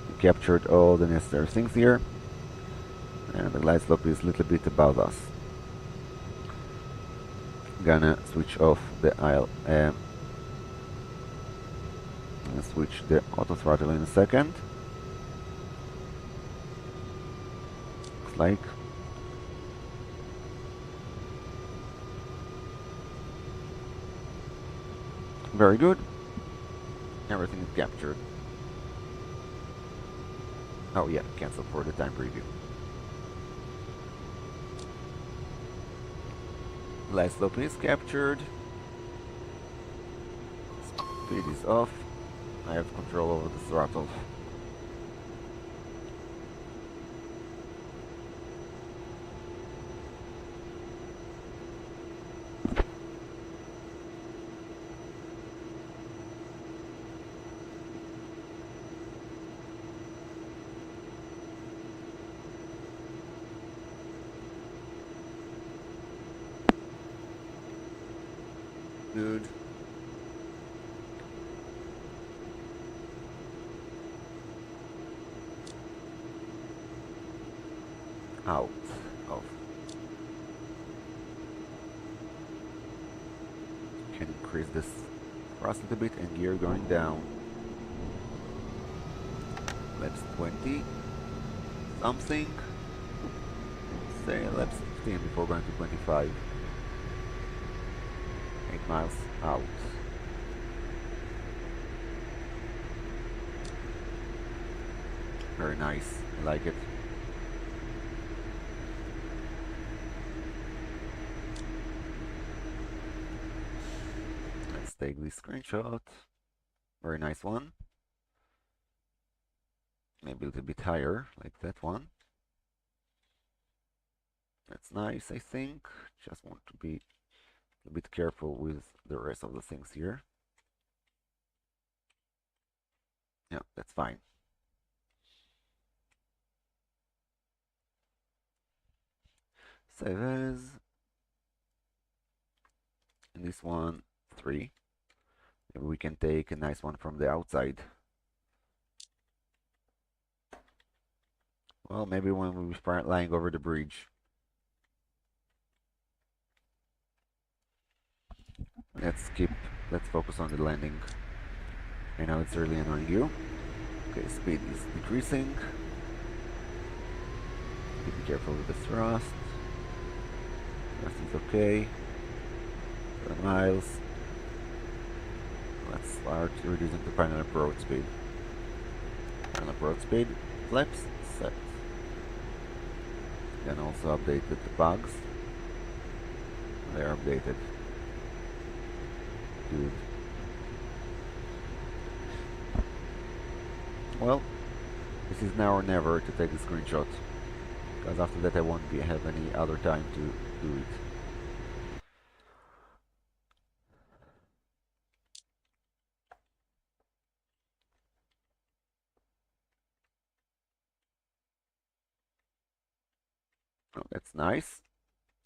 We captured all the necessary things here. And the glide slope is a little bit above us. Gonna switch off the IL and switch the auto throttle in a second. Looks like very good. Everything is captured. Oh yeah, cancel for the time preview. Glide slope is captured. Speed is off. I have control over the throttle. Good. Out of. Can increase this thrust a little bit and gear going down. laps 20 something. Say laps 15 before going to 25. 8 miles out. Very nice, I like it. Let's take this screenshot. Very nice one. Maybe a little bit higher, like that one. That's nice, I think. Just want to be a bit careful with the rest of the things here. Yeah, that's fine. Save as. And this one, 3. Maybe we can take a nice one from the outside. Well, maybe when we start lying over the bridge. Let's focus on the landing. I know it's really annoying you. Okay, speed is decreasing. Be careful with the thrust. Thrust is okay. 7 miles. Let's start reducing the final approach speed. Final approach speed, flaps, set. Then also updated the bugs. They are updated. Good. Well, this is now or never to take the screenshot, because after that I won't have any other time to do it. Oh, that's nice.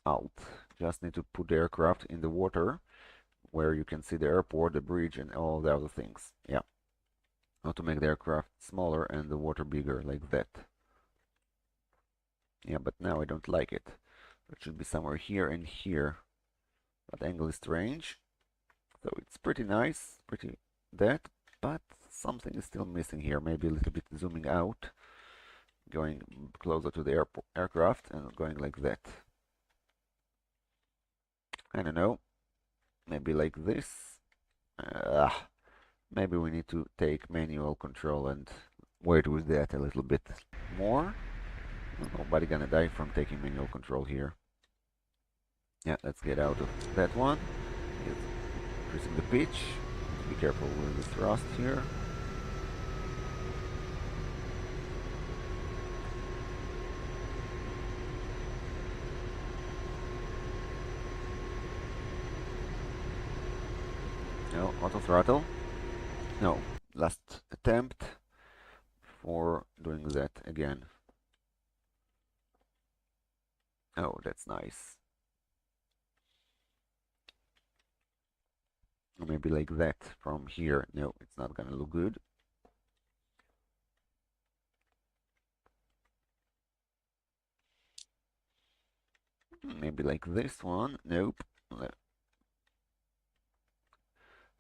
Alt. Just need to put the aircraft in the water, where you can see the airport, the bridge, and all the other things. Yeah. Not to make the aircraft smaller and the water bigger, like that. Yeah, but now I don't like it. It should be somewhere here and here. That angle is strange. So it's pretty nice, pretty that, but something is still missing here. Maybe a little bit zooming out, going closer to the aircraft and going like that. I don't know. Maybe like this. Maybe we need to take manual control and wait with that a little bit more. Nobody gonna die from taking manual control here. Yeah, let's get out of that one. Increasing the pitch. Be careful with the thrust here. No, auto throttle. No, last attempt for doing that again. Oh, that's nice. Or maybe like that from here. No, it's not gonna look good. Maybe like this one. Nope.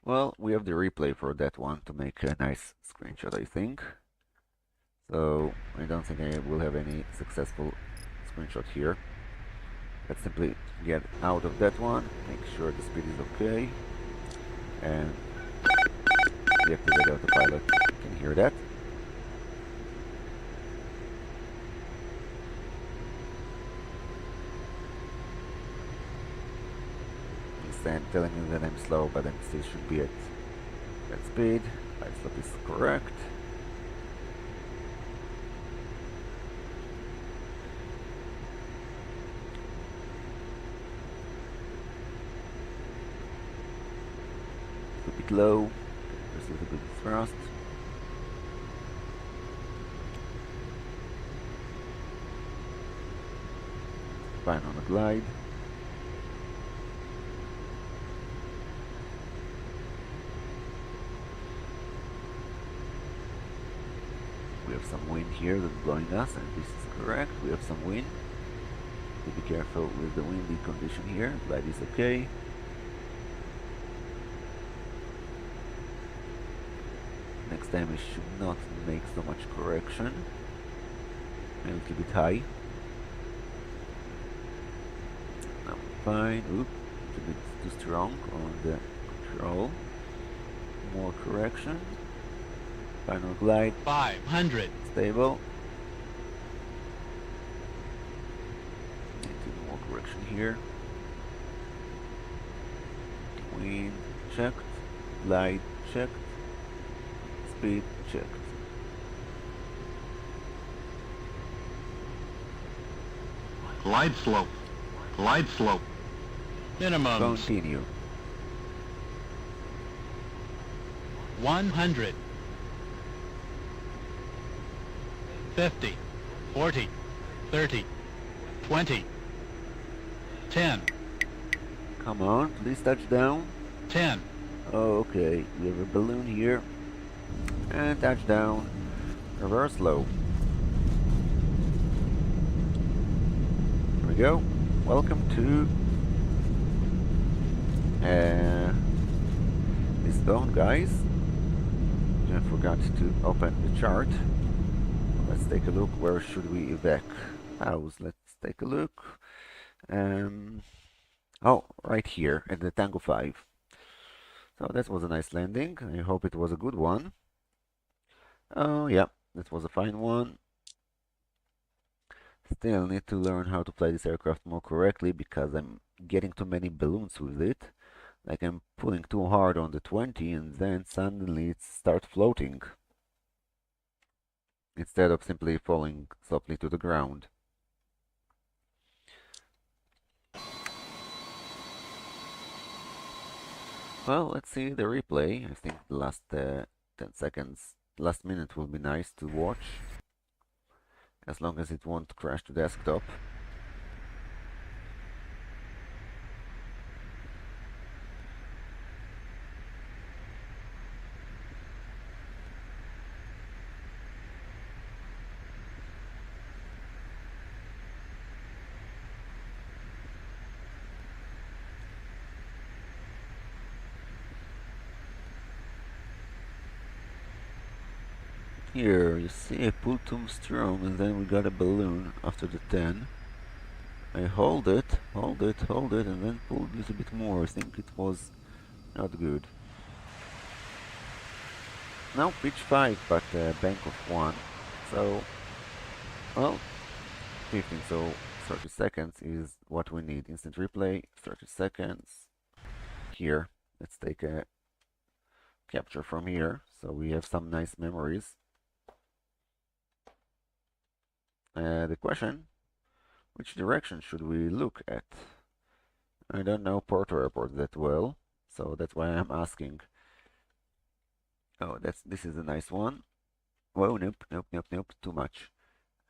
Well, we have the replay for that one to make a nice screenshot, I think. So I don't think I will have any successful screenshot here. Let's simply get out of that one, make sure the speed is okay, and deactivate autopilot. You can hear that. It's telling me that I'm slow, but I still should be at that speed. Light slope is correct. A bit low. There's a little bit of thrust. Fine on the glide. We have some wind here that's blowing us, and this is correct. We have some wind. Be careful with the windy condition here. Glide is okay. Next time I should not make so much correction. A little bit high. I'm fine. Oop, a bit too strong on the control. More correction. Final glide. 500. Stable. Need to do more correction here. Wind checked. Glide checked. Speed checked. Glide slope. Glide slope. Minimum Continue. 100. 50. 40. 30. 20. 10. Come on, please touch down. 10. Oh, okay, we have a balloon here. And touchdown. Reverse low. Here we go. Welcome to Lisbon, guys. I forgot to open the chart. Let's take a look. Where should we evac? House. Let's take a look. Oh, right here at the Tango 5. So that was a nice landing. I hope it was a good one. Oh yeah, that was a fine one. Still need to learn how to fly this aircraft more correctly because I'm getting too many balloons with it. Like I'm pulling too hard on the 20 and then suddenly it starts floating. Instead of simply falling softly to the ground. Well, let's see the replay. I think the last 10 seconds, last minute will be nice to watch. As long as it won't crash to desktop. Here, you see I pulled too strong and then we got a balloon after the 10. I hold it, and then pulled a little bit more. I think it was not good. Now pitch 5, but bank of 1. So, well, 15, so 30 seconds is what we need. Instant replay, 30 seconds. Here, let's take a capture from here, so we have some nice memories. The question, which direction should we look at? I don't know Porto Airport that well, so that's why I'm asking. Oh, this is a nice one. Whoa, nope, too much.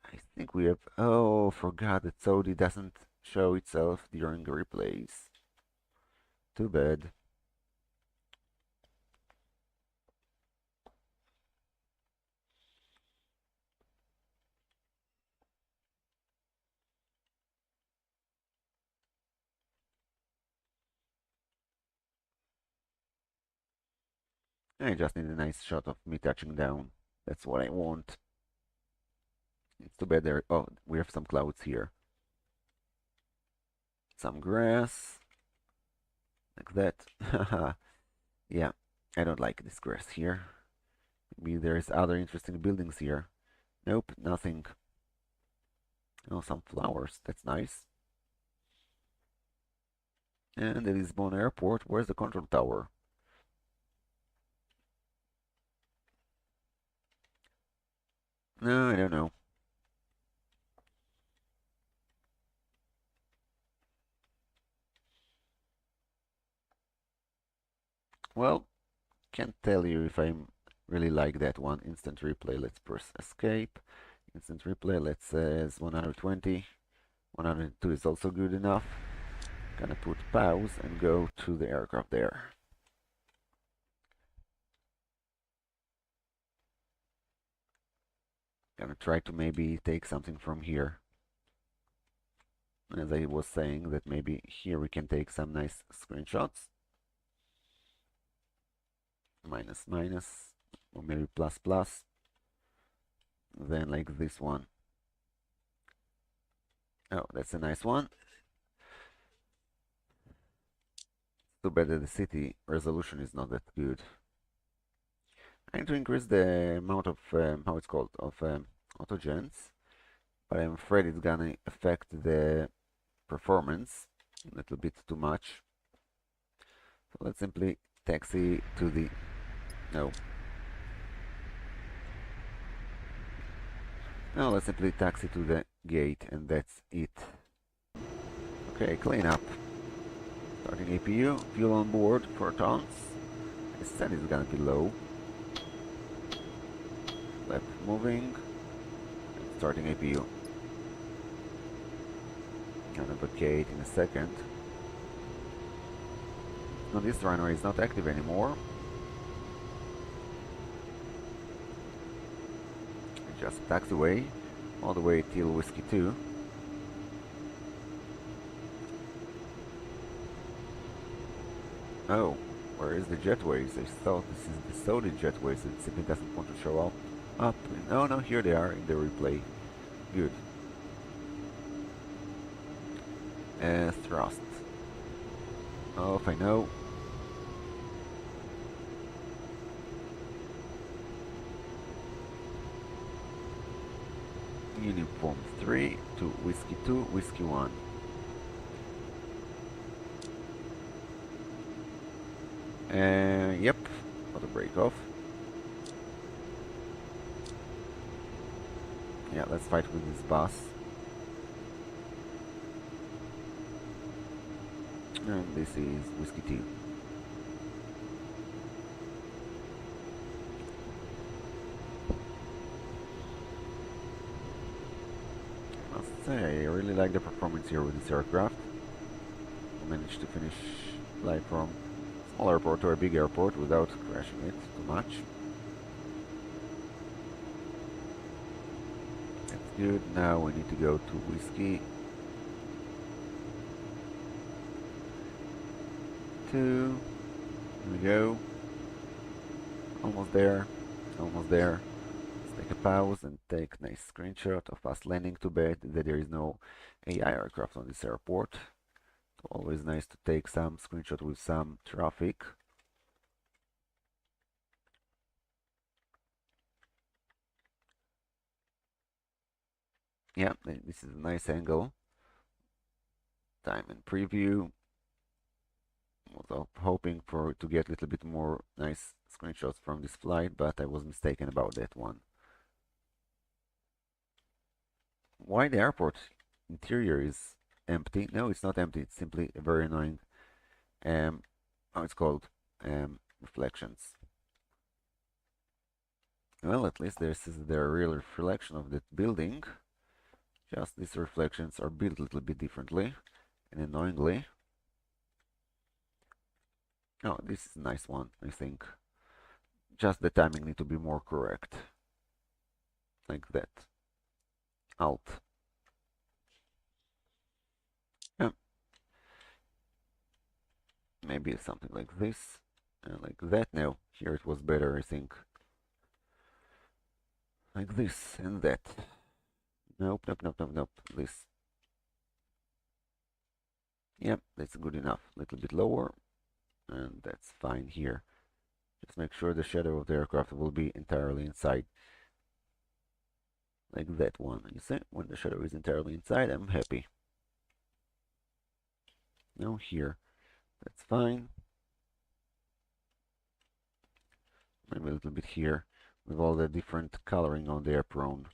I think we have... Oh, forgot that Saudi doesn't show itself during replays. Too bad. I just need a nice shot of me touching down. That's what I want. It's too bad there... Oh, we have some clouds here. Some grass. Like that. Yeah, I don't like this grass here. Maybe there's other interesting buildings here. Nope, nothing. Oh, some flowers. That's nice. And the Lisbon airport. Where's the control tower? No, I don't know. Well, can't tell you if I really like that one. Instant replay. Let's press escape. Instant replay. Let's say 120. 102 is also good enough. Gonna put pause and go to the aircraft there. Gonna try to maybe take something from here. As I was saying, that maybe here we can take some nice screenshots. Minus, minus. or maybe plus plus, then like this one. Oh, that's a nice one. Too bad that the city resolution is not that good. I need to increase the amount of how it's called of autogens, but I'm afraid it's gonna affect the performance a little bit too much. So let's simply taxi to the no. No, let's simply taxi to the gate, and that's it. Okay, clean up. Starting APU, fuel on board, 4 tons. I said it's gonna be low. Left moving. Starting APU. Gonna vacate in a second. No, this runway is not active anymore. Just taxiway all the way till Whiskey 2. Oh, where is the jetways? I thought this is the Saudi jetways. It simply doesn't want to show up. Oh no, here they are in the replay. Good. Thrust. Off, I know. Uniform 3 to Whiskey 2, Whiskey 1. Yep, auto break off. Yeah, let's fight with this bus. And this is Whiskey 2. Must say, I really like the performance here with this aircraft. I managed to finish flight from small airport to a big airport without crashing it too much. That's good. Now we need to go to Whiskey 2. Here we go. Almost there. Almost there. Let's take a pause and take a nice screenshot of us landing. Too bad that there is no AI aircraft on this airport. Always nice to take some screenshot with some traffic. Yeah, this is a nice angle. Time and preview. Was hoping to get a little bit more nice screenshots from this flight, but I was mistaken about that one. Why the airport interior is empty? No, it's not empty. It's simply a very annoying how it's called reflections. Well, at least this is the real reflection of that building. Just these reflections are built a little bit differently and annoyingly. Oh, this is a nice one, I think. Just the timing need to be more correct. Like that. Alt. Yeah. Maybe something like this. Like that. No, here it was better, I think. Like this and that. Nope, nope, nope, nope, nope. This. Yep, that's good enough. A little bit lower. And that's fine here. Just make sure the shadow of the aircraft will be entirely inside. Like that one. You see, when the shadow is entirely inside, I'm happy. Now here. That's fine. Maybe a little bit here with all the different coloring on the apron.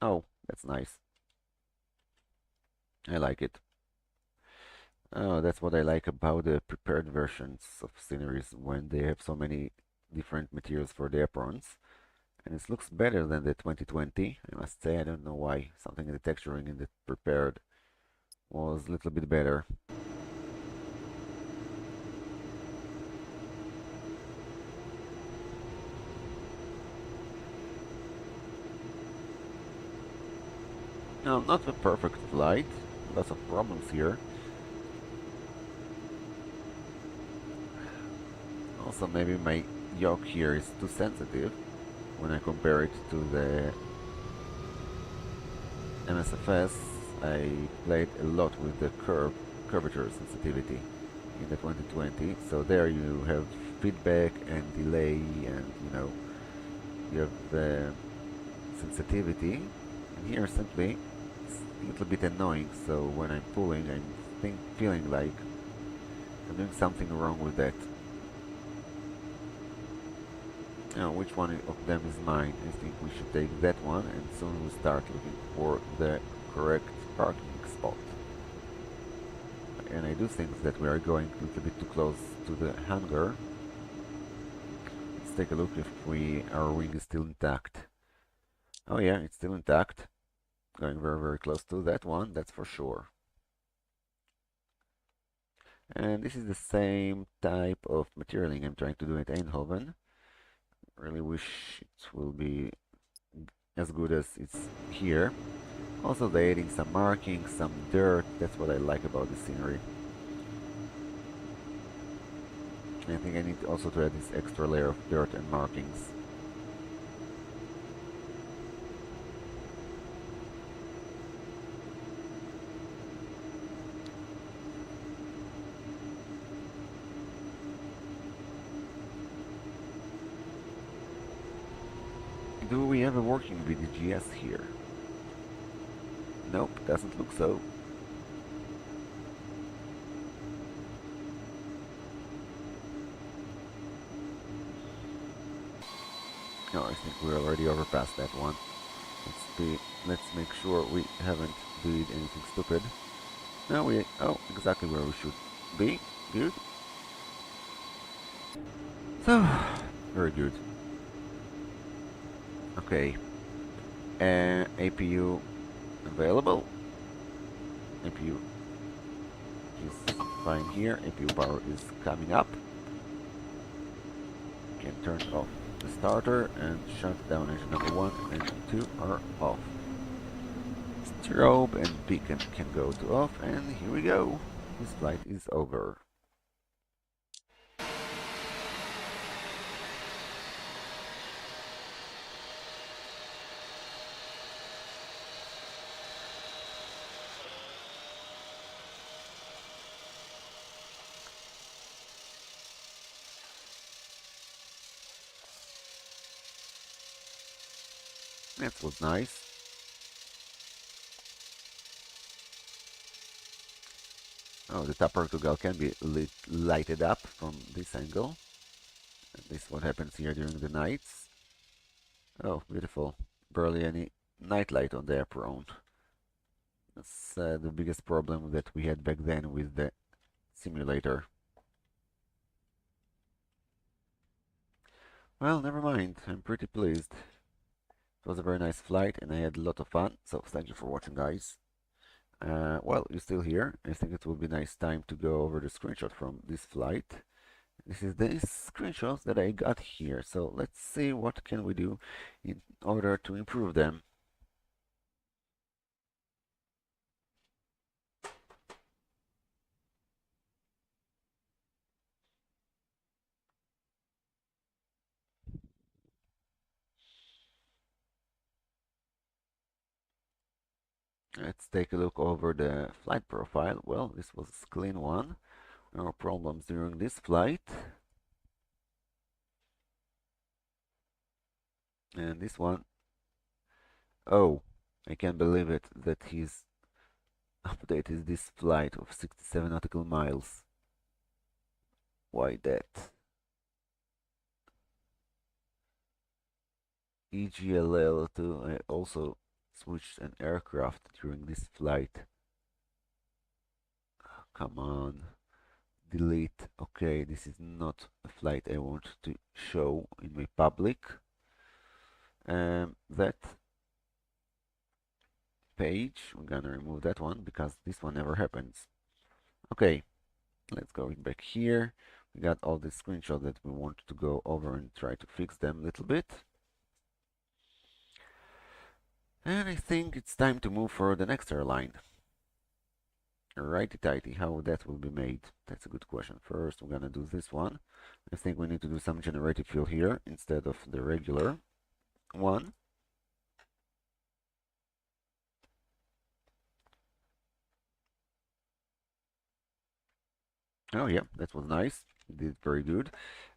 Oh, that's nice. I like it. Oh, that's what I like about the prepared versions of sceneries when they have so many different materials for the aprons. And it looks better than the 2020, I must say. I don't know why. Something in the texturing in the prepared was a little bit better. No, not a perfect flight. Lots of problems here. Also, maybe my yoke here is too sensitive when I compare it to the MSFS. I played a lot with the curvature sensitivity in the 2020, so there you have feedback and delay, and you have sensitivity, and here simply it's a little bit annoying, so when I'm pulling I'm feeling like I'm doing something wrong with that. Now, which one of them is mine? I think we should take that one, and soon we'll start looking for the correct parking spot. And I do think that we are going a little bit too close to the hangar. Let's take a look if our wing is still intact. Oh yeah, it's still intact. Going very, very close to that one, that's for sure. And this is the same type of materialing I'm trying to do at Eindhoven. Really wish it will be as good as it's here. Also, they're adding some markings, some dirt. That's what I like about the scenery. I think I need also to add this extra layer of dirt and markings. Do we have a working VDGS here? Nope, doesn't look so. No, I think we already overpassed that one. Let's make sure we haven't did anything stupid. Now exactly where we should be. Good. So, very good. Okay. APU available. APU is fine here. APU power is coming up. Can turn off the starter and shut down engine number 1 and engine 2 are off. Strobe and beacon can go to off, and here we go. This flight is over. That was nice. Oh, the top Portugal can be lighted up from this angle. And this is what happens here during the nights. Oh, beautiful. Barely any night light on the apron. That's the biggest problem that we had back then with the simulator. Well, never mind. I'm pretty pleased. It was a very nice flight and I had a lot of fun. So thank you for watching, guys. Well, you're still here. I think it would be nice time to go over the screenshot from this flight. This is the screenshots that I got here. So let's see what can we do in order to improve them. Let's take a look over the flight profile. Well, this was a clean one. No problems during this flight. And this one, oh, I can't believe it that his update is this flight of 67 nautical miles. Why that? EGLL2, I also switched an aircraft during this flight. Oh, come on. Delete. Okay, this is not a flight I want to show in my public. That page, we're gonna remove that one because this one never happens. Okay, let's go back here. We got all the screenshots that we want to go over and try to fix them a little bit. And I think it's time to move for the next airline. righty-tighty, how that will be made? That's a good question. First, we're gonna do this one. I think we need to do some generative fill here instead of the regular one. Oh yeah, that was nice. You did very good.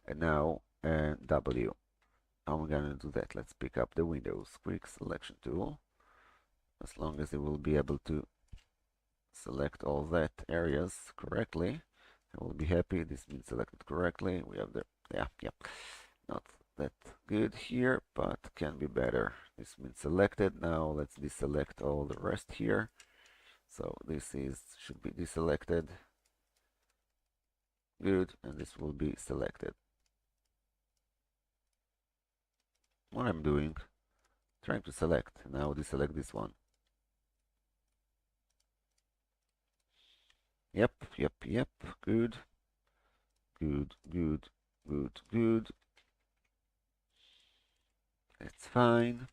And now W. How am I gonna do that? Let's pick up the Windows Quick Selection tool. As long as it will be able to select all that areas correctly, I will be happy. This means selected correctly. We have the yeah, not that good here, but can be better. This means selected. Now let's deselect all the rest here. So this should be deselected. Good, and this will be selected. What I'm doing, trying to select. Now deselect this one. Yep. Good. Good. It's fine.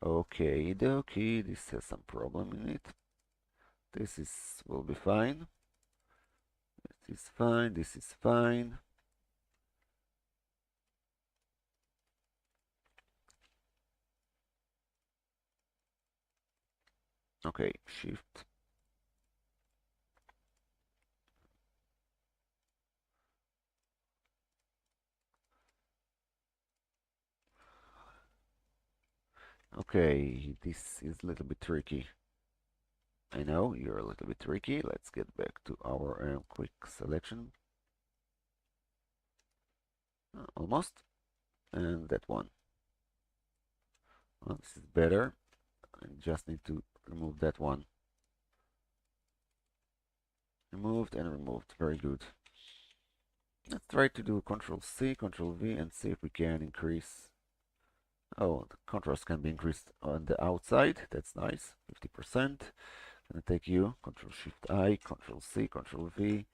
Okay, dokie. This has some problem in it. This will be fine. This is fine. This is fine. Okay, shift. Okay, this is a little bit tricky. I know you're a little bit tricky. Let's get back to our quick selection. Almost. And that one. Well, this is better. I just need to remove that one. Removed and removed. Very good. Let's try to do Control C, Control V, and see if we can increase. Oh, the contrast can be increased on the outside. That's nice. 50%. Gonna take you. Control Shift I, Control C, Control V.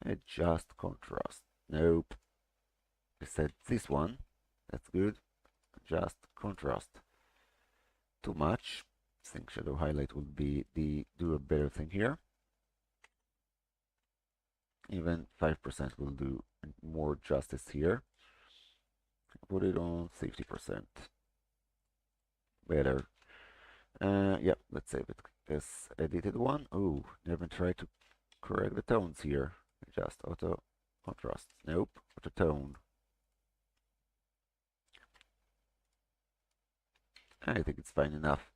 Adjust contrast. Nope. I said this one. That's good. Adjust contrast. Too much. I think shadow highlight would be do a better thing here. Even 5% will do more justice here. Put it on 50%. Better. Yeah, let's save it as edited one. Oh, never tried to correct the tones here. Just auto contrast. Nope, auto tone. I think it's fine enough.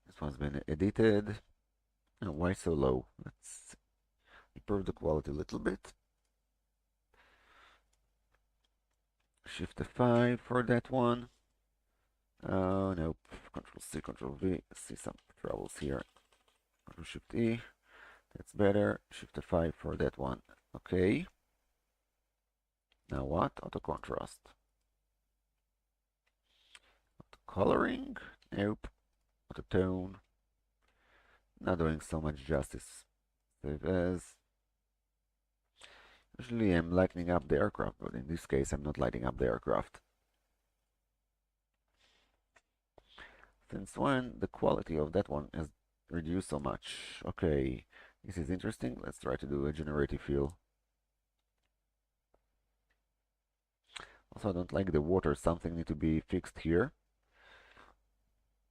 This one's been edited. And why so low? Let's improve the quality a little bit. Shift F5 for that one. Oh, nope. Control C, Control V. See some troubles here. Control Shift E. That's better. Shift F5 for that one. Okay. Now what? Auto contrast. Auto coloring? Nope. Auto tone. Not doing so much justice. Save as. Usually I'm lighting up the aircraft, but in this case I'm not lighting up the aircraft. Since when the quality of that one has reduced so much? Okay, this is interesting. Let's try to do a generative fill. Also, I don't like the water. Something need to be fixed here.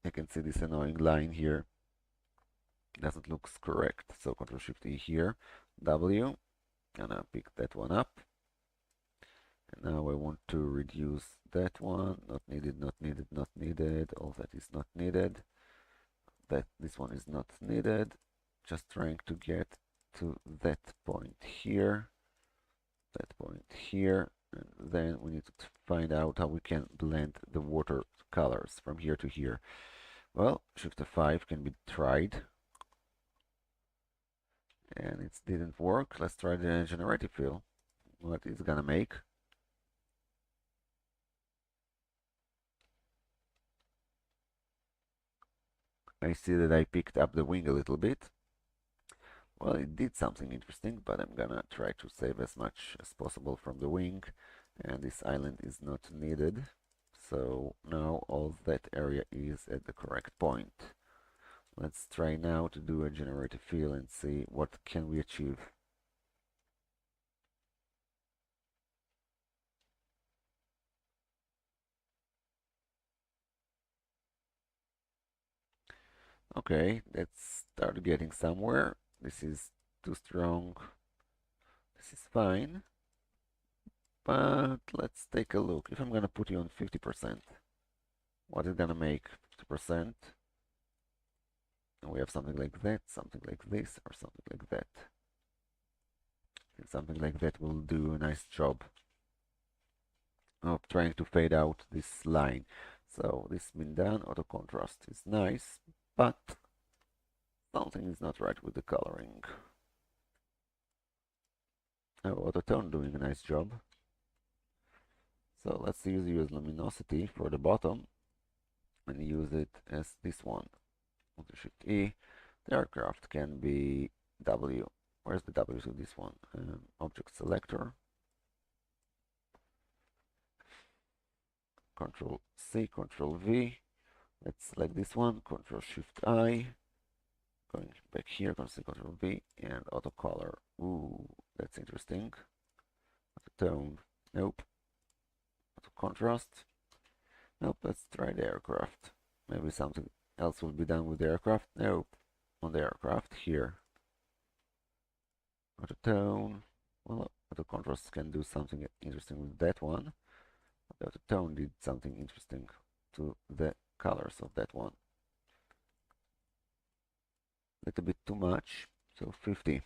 I can see this annoying line here. Doesn't look correct. So Control Shift E here. W. Gonna pick that one up. And now I want to reduce that one. Not needed, not needed, not needed. All that is not needed. This one is not needed. Just trying to get to that point here. That point here. And then we need to find out how we can blend the water colors from here to here. Well, Shift F5 can be tried. And it didn't work. Let's try the generative fill. What it's gonna make. I see that I picked up the wing a little bit. Well, it did something interesting, but I'm gonna try to save as much as possible from the wing. And this island is not needed. So now all that area is at the correct point. Let's try now to do a generated fill and see what can we achieve. Okay, let's start getting somewhere. This is too strong. This is fine. But let's take a look. If I'm gonna put you on 50%, what is gonna make 50%? And we have something like that, something like this, or something like that. And something like that will do a nice job of trying to fade out this line. So this has been done. Auto contrast is nice, but something is not right with the coloring. Oh, auto tone doing a nice job. So let's use luminosity for the bottom and use it as this one. Ctrl Shift E. The aircraft can be W. Where's the W to this one? Object selector. Control C, Control V. Let's select this one. Control Shift I. Going back here, Control C, Control V, and auto color. Ooh, that's interesting. Auto tone. Nope. Auto contrast. Nope. Let's try the aircraft. Maybe something else will be done with the aircraft. Nope. On the aircraft here. Auto tone. Well, auto contrast can do something interesting with that one. The auto tone did something interesting to the colors of that one. A little bit too much, so 50.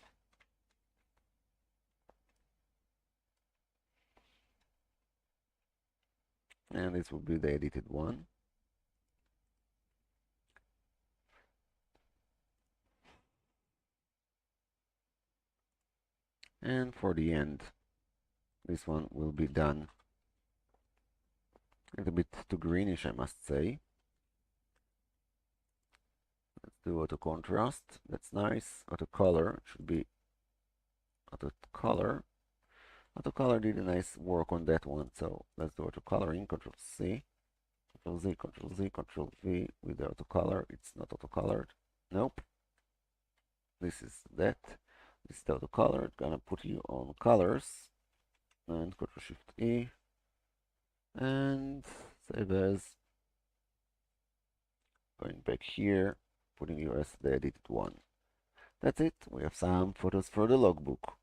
And this will be the edited one. And for the end, this one will be done. A little bit too greenish, I must say. Let's do auto contrast. That's nice. Auto color should be auto color. Auto color did a nice work on that one. So let's do auto coloring. Control C, Control Z, Control Z, Control V with the auto color. It's not auto colored. Nope. This is that. This is the auto color. It's gonna put you on colors. And Control Shift E. And save as. Going back here, putting you as the edited one. That's it. We have some photos for the logbook.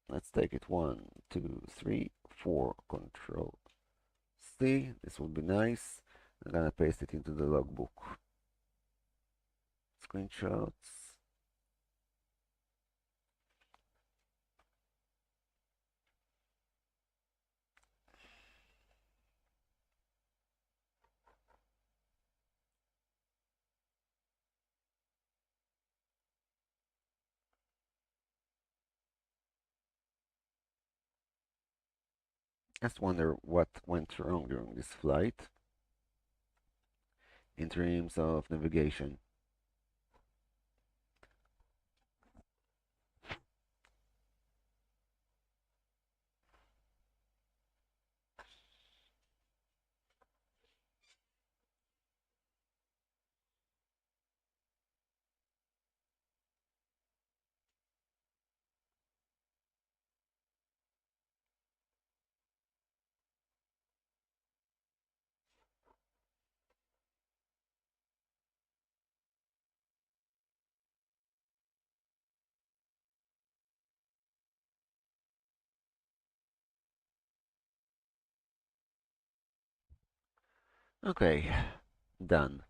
Let's take it 1, 2, 3, 4. Control C. This will be nice. I'm gonna paste it into the logbook. Screenshots. Just wonder what went wrong during this flight in terms of navigation. Okay, done.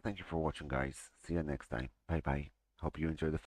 Thank you for watching, guys. See you next time. Bye bye. Hope you enjoy the